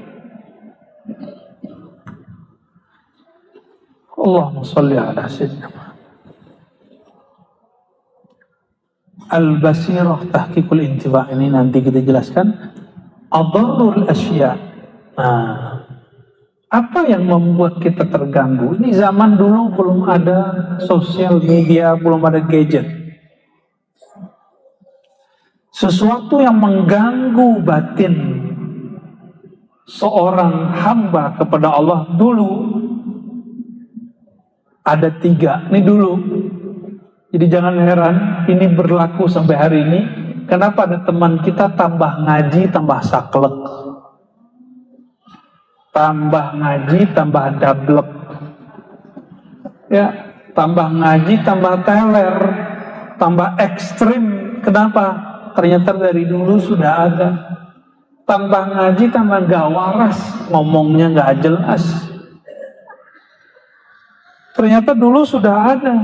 S1: Allahumma sholli ala sayyidina Al-Basirah Tahqiqul Intiba, ini nanti kita jelaskan adharrul asya. Nah, apa yang membuat kita terganggu? Ini zaman dulu belum ada sosial media, belum ada gadget. Sesuatu yang mengganggu batin seorang hamba kepada Allah dulu ada 3, ini dulu. Jadi jangan heran, ini berlaku sampai hari ini. Kenapa ada teman kita tambah ngaji, tambah saklek. Tambah ngaji, tambah dablek. Ya, tambah ngaji, tambah teler. tambah ekstrim. Kenapa? Ternyata dari dulu sudah ada. Tambah ngaji, tambah gak waras, ngomongnya gak jelas. Ternyata dulu sudah ada.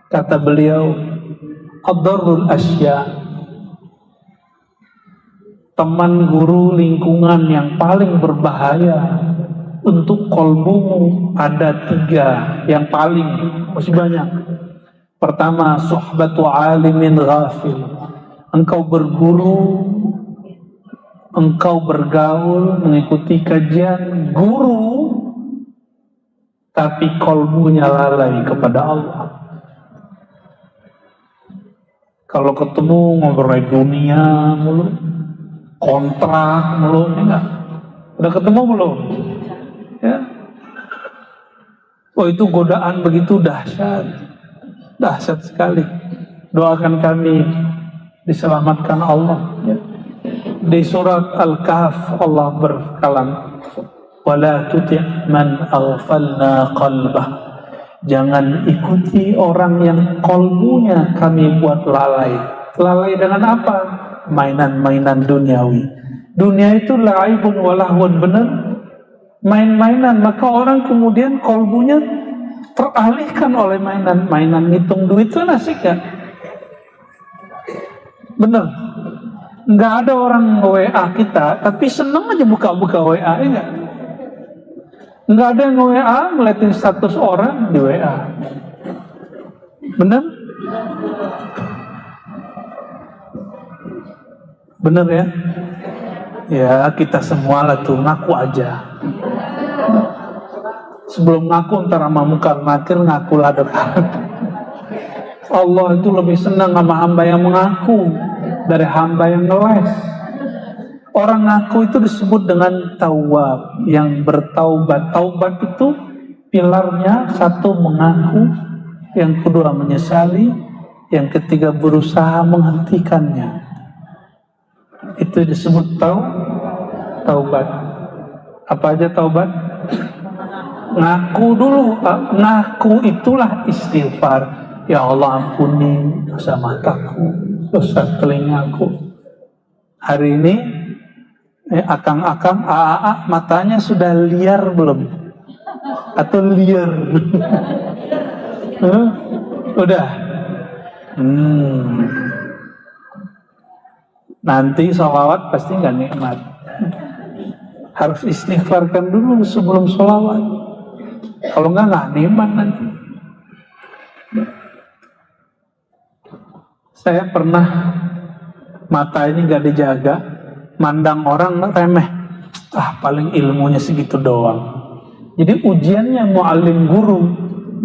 S1: Kata beliau, ad-darrul asya, teman guru lingkungan yang paling berbahaya untuk kolbumu ada 3 yang paling, masih banyak. Pertama, suhbatu alimin ghafil. Engkau berguru, engkau bergaul, mengikuti kajian guru, tapi kolbunya lalai kepada Allah. Kalau ketemu ngobrol dunia mulu, kontrak mulu, enggak? Udah ketemu belum? Ya. Oh, itu godaan begitu dahsyat, dahsyat sekali. Doakan kami diselamatkan Allah. Ya. Di surat Al-Kahf Allah berkalam, wala tuti' man aghfalna qalbah. Jangan ikuti orang yang kolbunya kami buat lalai. Lalai dengan apa? Mainan-mainan duniawi. Dunia itu la'ibun walahun, benar? Main-mainan, maka orang kemudian kolbunya teralihkan oleh mainan ngitung duit itu asik ya? Bener? Nggak ada orang WA kita, tapi seneng aja buka-buka WA, enggak? Nggak ada yang WA ngeliatin status orang di WA. Bener? Bener ya? Ya kita semua lah tuh ngaku aja. Sebelum ngaku ntar sama muka nakir, ngaku lah dekat. Allah itu lebih senang sama hamba yang mengaku dari hamba yang ngeles. Orang ngaku itu disebut dengan tawab, yang bertaubat. Taubat itu pilarnya, 1 mengaku, yang kedua menyesali, yang ketiga berusaha menghentikannya. Itu disebut taubat. Apa aja taubat? Ngaku dulu. Ngaku itulah istighfar. Ya Allah ampuni dosa mataku, dosa telingaku. Hari ini akang-akang, AA matanya sudah liar belum? Atau liar? Udah. Nanti sholawat pasti nggak nikmat. Harus istighfarkan dulu sebelum sholawat. Kalau nggak nikmat nanti. Saya pernah mata ini nggak dijaga, mandang orang remeh. Paling ilmunya segitu doang. Jadi ujiannya mu'allim guru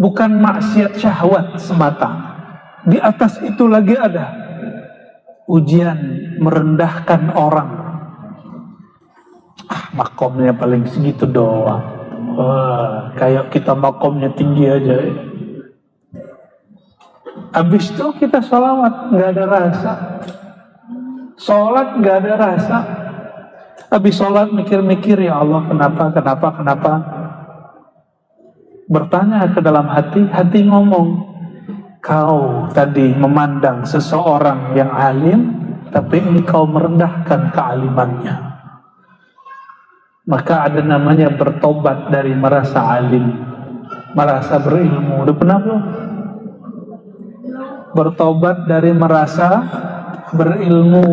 S1: bukan maksiat syahwat semata. Di atas itu lagi ada ujian merendahkan orang. Makomnya paling segitu doang. Wah, kayak kita makomnya tinggi aja. Habis itu kita sholawat nggak ada rasa. Sholat nggak ada rasa. Habis sholat mikir-mikir, ya Allah kenapa? Bertanya ke dalam hati, hati ngomong, kau tadi memandang seseorang yang alim, tapi engkau merendahkan kealimannya. Maka ada namanya bertobat dari merasa alim, merasa berilmu. Udah pernah belum? Bertobat dari merasa berilmu.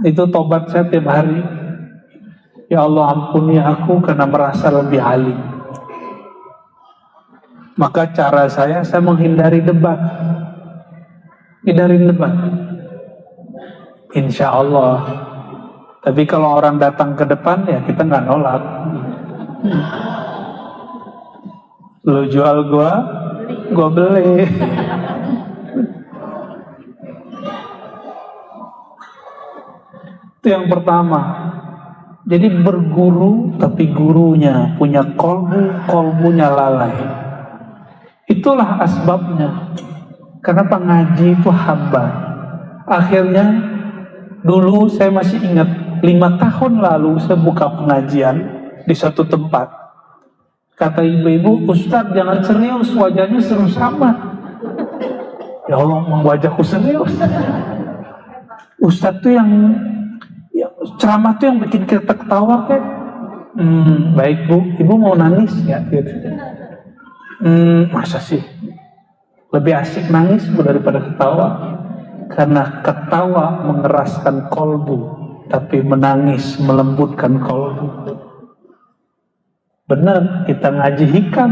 S1: Itu tobat saya tiap hari. Ya Allah ampuni aku karena merasa lebih alim. Maka cara saya menghindari debat. Hindarin debat. Insya Allah. Tapi kalau orang datang ke depan ya kita nggak nolak. Lu jual gua beli. Itu yang pertama. Jadi berguru tapi gurunya punya kolbunya lalai. Itulah asbabnya. Kenapa ngaji itu hamba. Akhirnya dulu saya masih ingat 5 tahun lalu saya buka pengajian di satu tempat. Kata ibu-ibu, Ustadz jangan serius, wajahnya serius amat. Ya Allah, wajahku serius. Ustadz tuh yang ceramah tuh yang bikin kita ketawa kayak. Baik Bu, Ibu mau nangis ya gitu. Masa sih? Lebih asik nangis Bu daripada ketawa. Karena ketawa mengeraskan kolbu, tapi menangis melembutkan kolbu. Benar, kita ngaji hikam,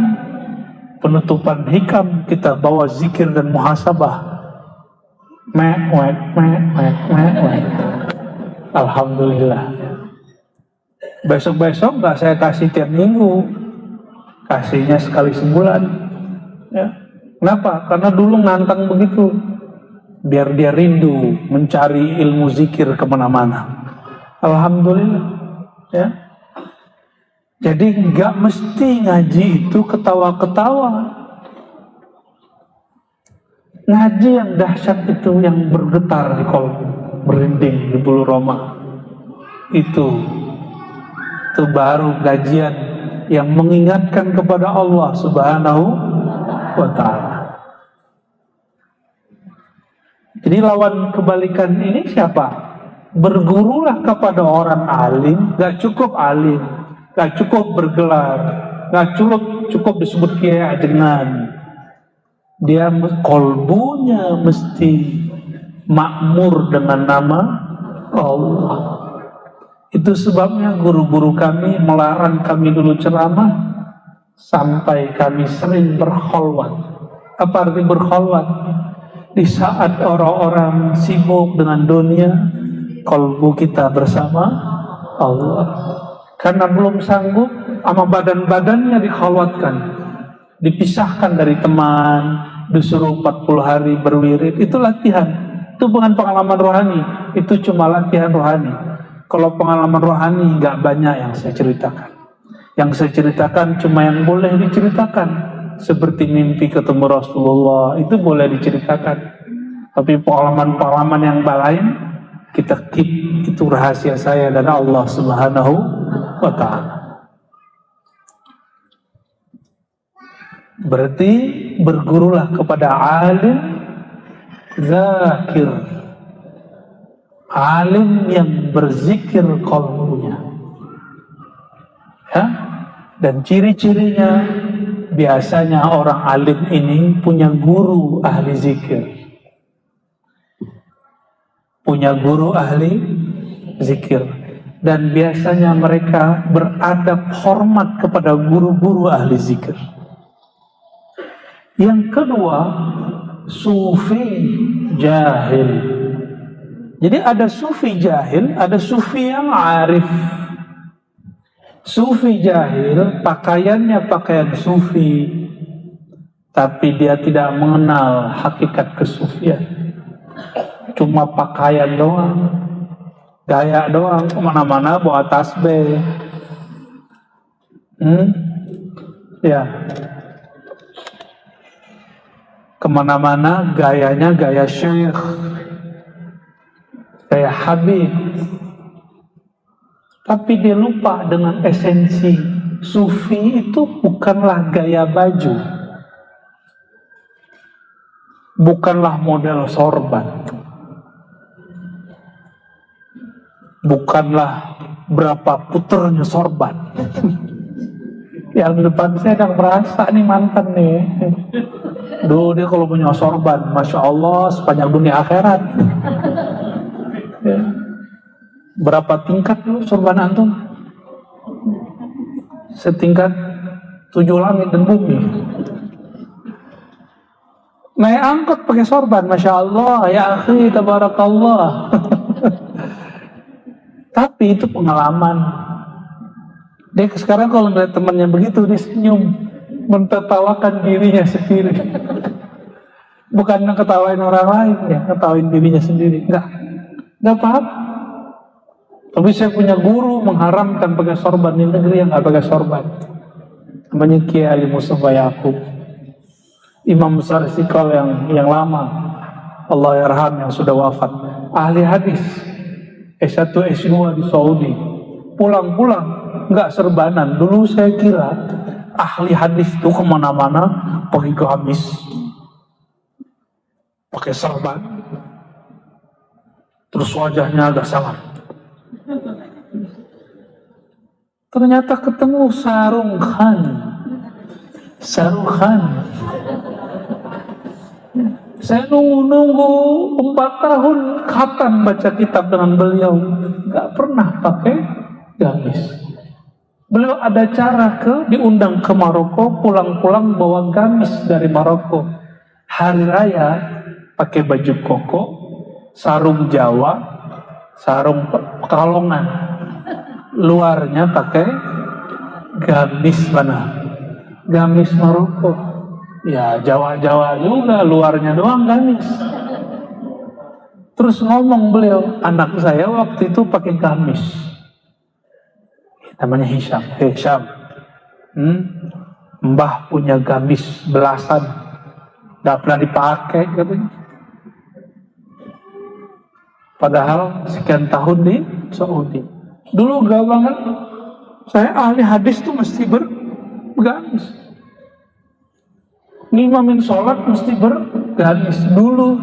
S1: penutupan hikam kita bawa zikir dan muhasabah. Mek. Alhamdulillah. Besok-besok gak saya kasih tiap minggu, kasihnya sekali sebulan. Ya. Kenapa? Karena dulu nantang begitu, biar dia rindu mencari ilmu zikir kemana-mana. Alhamdulillah. Ya. Jadi nggak mesti ngaji itu ketawa-ketawa. Ngaji yang dahsyat itu yang bergetar di kolbu, merinding di bulu roma. Itu baru kajian yang mengingatkan kepada Allah Subhanahu wa ta'ala. Jadi lawan kebalikan ini siapa? Bergurulah kepada orang alim. Gak cukup alim, gak cukup bergelar, gak cukup disebut kiai ajengan. Dia kolbunya mesti makmur dengan nama Allah. Itu sebabnya guru-guru kami melarang kami dulu ceramah sampai kami sering berkholwat. Apa arti berkholwat? Di saat orang-orang sibuk dengan dunia, kolbu kita bersama Allah. Karena belum sanggup, sama badan-badannya dikholwatkan, dipisahkan dari teman, disuruh 40 hari berwirid. Itu latihan, itu bukan pengalaman rohani, itu cuma latihan rohani. Kalau pengalaman rohani nggak banyak yang saya ceritakan. Yang saya ceritakan cuma yang boleh diceritakan. Seperti mimpi ketemu Rasulullah, itu boleh diceritakan. Tapi pengalaman-pengalaman yang lain, kita keep, itu rahasia saya dan Allah Subhanahu wa ta'ala. Berarti bergurulah kepada alim zakir, alim yang berzikir qalbunya. Ya? Dan ciri-cirinya biasanya orang alim ini punya guru ahli zikir. Punya guru ahli zikir. Dan biasanya mereka beradab hormat kepada guru-guru ahli zikir. Yang kedua, sufi jahil. Jadi ada sufi jahil, ada sufi yang arif. Sufi jahil, pakaiannya pakaian sufi, tapi dia tidak mengenal hakikat kesufian. Cuma pakaian doang, gaya doang, kemana-mana bawa tasbih. Ya, kemana-mana gayanya gaya syekh, gaya habib. Tapi dia lupa dengan esensi. Sufi itu bukanlah gaya baju, bukanlah model sorban, bukanlah berapa puternya sorban. Yang di depan saya yang merasa nih mantan nih. Duh, dia kalau punya sorban, Masya Allah, sepanjang dunia akhirat. Ya. Berapa tingkat dulu sorban antum? Setingkat 7 langit dan bumi. Naik angkot pakai sorban, Masya Allah, ya akhi, tabarakallah. Tapi itu pengalaman. Dia sekarang kalau melihat temannya begitu, dia senyum, mentertawakan dirinya sendiri. Bukan ngetawain orang lain, ya, ngetawain dirinya sendiri. Enggak apa-apa. Tapi saya punya guru mengharamkan pakai sorban di negeri yang nggak pakai sorban. Namanya Kiai Ali Mustafa Yaqub, imam besar Istiqlal yang lama, Allah yarham, yang sudah wafat. Ahli hadis, S1 S2 di Saudi. Pulang-pulang nggak serbanan. Dulu saya kira ahli hadis itu kemana-mana pakai gamis. pakai serban, terus wajahnya agak sangat. Ternyata ketemu Sarung Khan. Saya nunggu 4 tahun khatam baca kitab dengan beliau, nggak pernah pakai gamis. Beliau ada cara diundang ke Maroko, pulang-pulang bawa gamis dari Maroko. Hari raya pakai baju koko, sarung Jawa, sarung Pekalongan. Luarnya pakai gamis mana? Gamis Maroko. Ya Jawa-Jawa juga, luarnya doang gamis. Terus ngomong beliau, anak saya waktu itu pakai gamis. Namanya Hisham. Mbah punya gamis belasan, gak pernah dipakai katanya. Padahal sekian tahun di Saudi. Dulu gak banget, saya ahli hadis tuh mesti bergamis. Ngimamin sholat mesti bergamis dulu.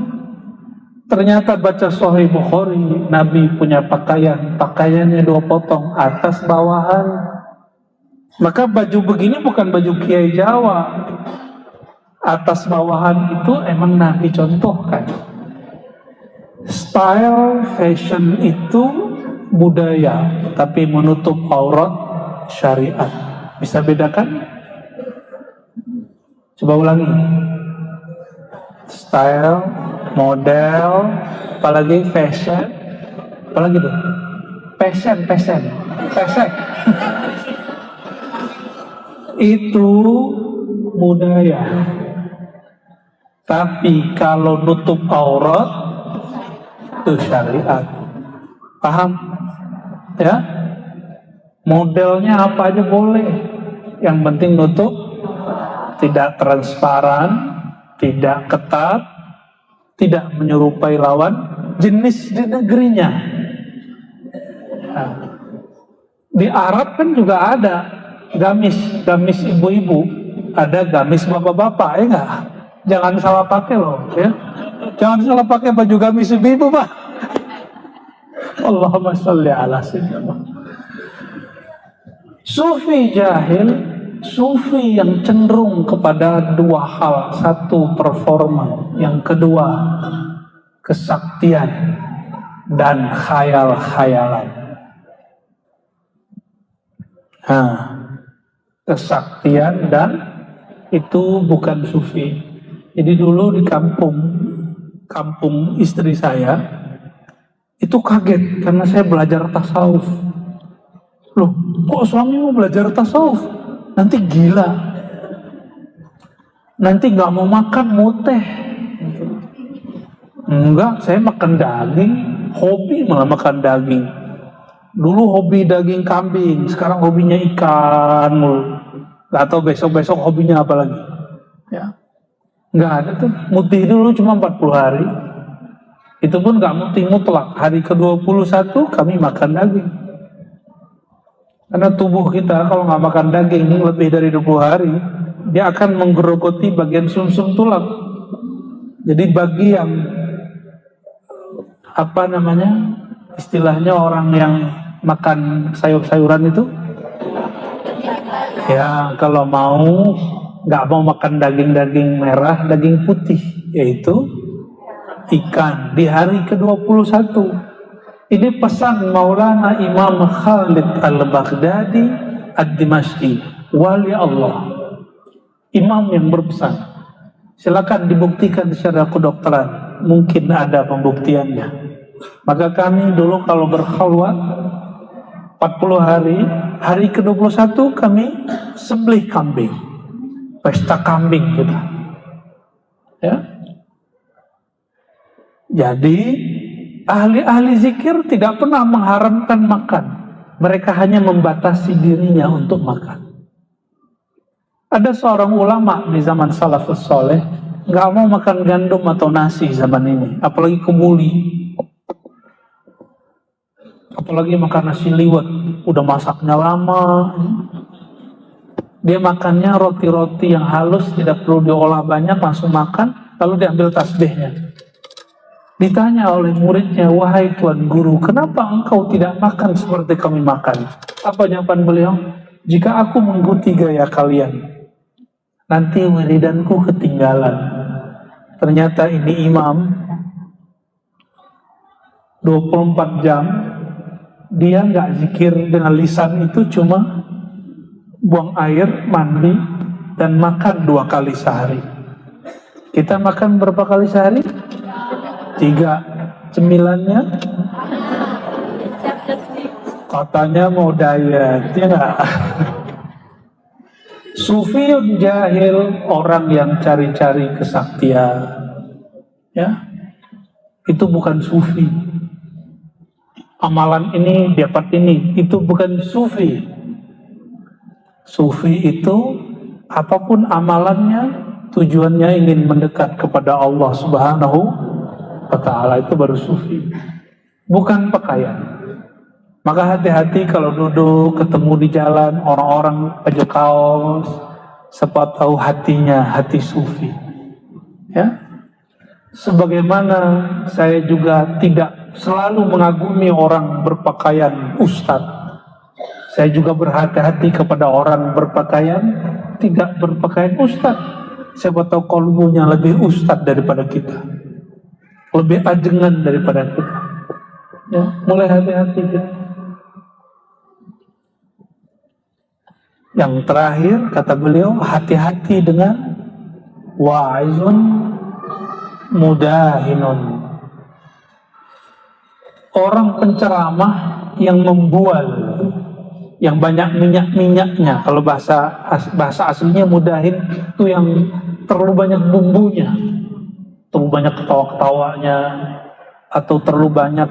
S1: Ternyata baca Sahih Bukhari, Nabi punya pakaiannya 2 potong, atas bawahan. Maka baju begini bukan baju Kiai Jawa. Atas bawahan itu emang Nabi contohkan. Style fashion itu budaya, tapi menutup aurat syariat. Bisa bedakan? Coba ulangi. Style, model, apalagi fashion, apalagi tuh? Fashion. Itu budaya. Tapi kalau nutup aurat itu syariat. Paham? Ya? Modelnya apa aja boleh. Yang penting nutup, tidak transparan, tidak ketat, tidak menyerupai lawan jenis di negerinya. Nah, di Arab kan juga ada gamis ibu-ibu, ada gamis bapak-bapak, ya enggak? Jangan salah pakai loh, ya. Jangan salah pakai baju gamis ibu-ibu, Pak. Allahumma sholli ala sayyidina. Sufi jahil, sufi yang cenderung kepada 2 hal. 1, performa. Yang kedua, kesaktian dan khayal-khayalan. Kesaktian dan itu bukan sufi. Jadi dulu di kampung istri saya, itu kaget karena saya belajar tasawuf. Loh, kok suamimu belajar tasawuf? Nanti gila, nanti gak mau makan, muteh. Enggak, saya makan daging, hobi malah makan daging. Dulu hobi daging kambing, sekarang hobinya ikan mulu. Gak tahu besok-besok hobinya apa lagi. Ya, nggak ada tuh. Mutih dulu cuma 40 hari. Itu pun gak mutih mutlak. Hari ke-21 kami makan daging. Karena tubuh kita kalau nggak makan daging lebih dari 20 hari, dia akan menggerogoti bagian sumsum tulang. Jadi bagi yang istilahnya orang yang makan sayur-sayuran itu, ya kalau nggak mau makan daging-daging merah, daging putih, yaitu ikan di hari ke-21. Ini pesan Maulana Imam Khalid Al-Baghdadi Ad-Dimashqi, wali Allah, imam yang berpesan. Silakan dibuktikan secara kedokteran, mungkin ada pembuktiannya. Maka kami dulu kalau berkhalwat 40 hari, hari ke-21 kami sembelih kambing, pesta kambing kita. Ya. Jadi ahli-ahli zikir tidak pernah mengharamkan makan. Mereka hanya membatasi dirinya untuk makan. Ada seorang ulama di zaman salafus soleh nggak mau makan gandum atau nasi zaman ini, apalagi kemuli, apalagi makan nasi liwet, udah masaknya lama. Dia makannya roti-roti yang halus, tidak perlu diolah banyak, langsung makan, lalu diambil tasbihnya. Ditanya oleh muridnya, wahai Tuan Guru, kenapa engkau tidak makan seperti kami makan? Apa jawaban beliau? Jika aku mengikuti gaya kalian, nanti wiridanku ketinggalan. Ternyata ini imam 24 jam dia nggak zikir dengan lisan, itu cuma buang air, mandi, dan makan 2 kali sehari. Kita makan berapa kali sehari? 3. Cemilannya katanya mau diet, ya nggak? Sufiyun jahil, orang yang cari-cari kesaktian, ya, itu bukan sufi. Amalan ini dapat ini, itu bukan sufi. Sufi itu apapun amalannya, tujuannya ingin mendekat kepada Allah Subhanahu wa Ta'ala, itu baru sufi, bukan pakaian. Maka hati-hati kalau duduk ketemu di jalan orang-orang baju kaos, siapa tahu hatinya hati sufi. Ya, sebagaimana saya juga tidak selalu mengagumi orang berpakaian ustadz, saya juga berhati-hati kepada orang berpakaian tidak berpakaian ustadz. Siapa tahu kolbunya lebih ustadz daripada kita, lebih ajengan daripada kita. Ya, mulai hati-hati kita. Yang terakhir kata beliau, hati-hati dengan wa'izun mudahinun, orang penceramah yang membual, yang banyak minyak-minyaknya. Kalau bahasa aslinya mudahin itu yang terlalu banyak bumbunya, terlalu banyak ketawa-ketawanya, atau terlalu banyak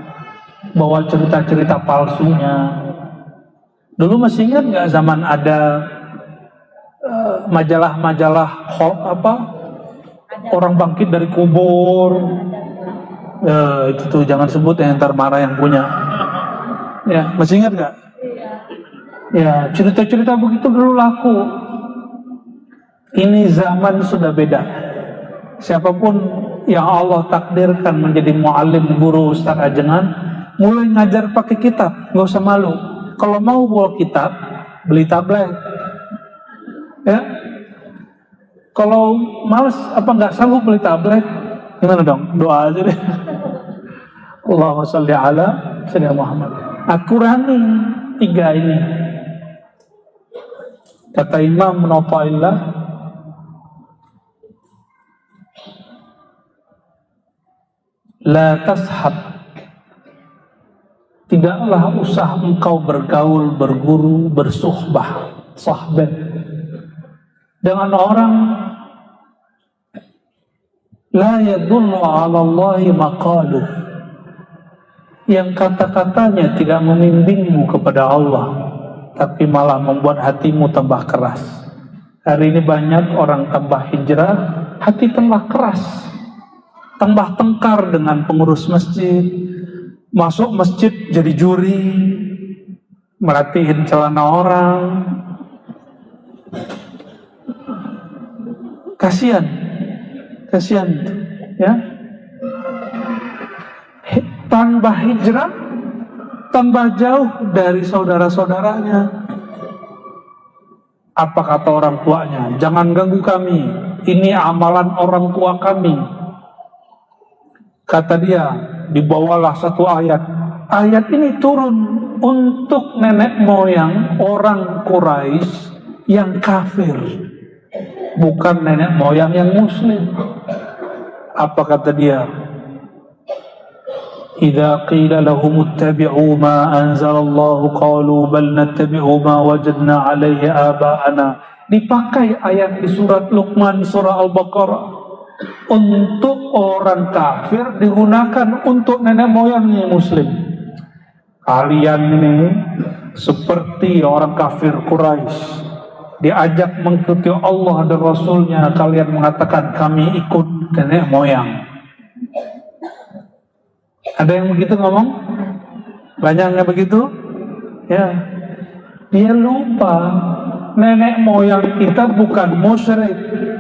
S1: bawa cerita-cerita palsunya. Dulu masih ingat nggak zaman ada majalah-majalah orang bangkit dari kubur? Itu tuh jangan sebut ya, ntar marah yang punya. Ya, masih ingat nggak? Ya, cerita-cerita begitu dulu laku. Ini zaman sudah beda. Siapapun yang Allah takdirkan menjadi muallim, guru, ustaz ajengan, mulai ngajar pakai kitab, nggak usah malu. Kalau mau bawa kitab, beli tablet. Ya, kalau males apa nggak sanggup beli tablet, gimana dong? Doa aja deh. Allahumma sholli ala sayyidina Muhammad. Kurangi 3 ini. Kata Imam Nawawi, la tashab, tidaklah usah engkau bergaul, berguru, bersuhbah, sahbah dengan orang la yadullu ala Allahi maqaluh, yang kata-katanya tidak membimbingmu kepada Allah, tapi malah membuat hatimu tambah keras. Hari ini banyak orang tambah hijrah, hati tambah keras, tambah tengkar dengan pengurus masjid, masuk masjid jadi juri, merhatiin celana orang. Kasihan ya. Tambah hijrah, tambah jauh dari saudara-saudaranya. Apa kata orang tuanya? Jangan ganggu kami, ini amalan orang tua kami. Kata dia, dibawalah satu ayat. Ayat ini turun untuk nenek moyang orang Quraisy yang kafir, bukan nenek moyang yang muslim. Apa kata dia? Idza qila lahum ittabi'u ma anzalallahu qalu bal nattabi'u ma wajadna 'alaihi aba'ana. Dipakai ayat di surat Luqman, surah Al-Baqarah. Untuk orang kafir digunakan untuk nenek moyangnya muslim. Kalian ini seperti orang kafir Quraisy, diajak mengikuti Allah dan Rasulnya, kalian mengatakan kami ikut nenek moyang. Ada yang begitu ngomong? Banyaknya begitu? Ya. Dia lupa nenek moyang kita bukan musyrik,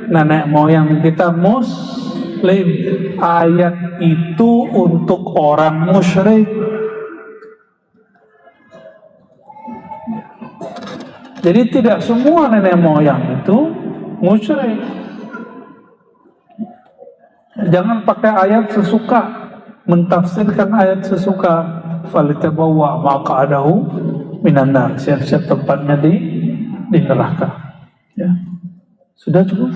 S1: nenek moyang kita muslim. Lim, ayat itu untuk orang musyrik. Jadi tidak semua nenek moyang itu musyrik. Jangan pakai ayat sesuka, mentafsirkan ayat sesuka. Falitabawwa maq'adahu minan nar. Siap-siap tempatnya di neraka. Ya. Sudah cukup.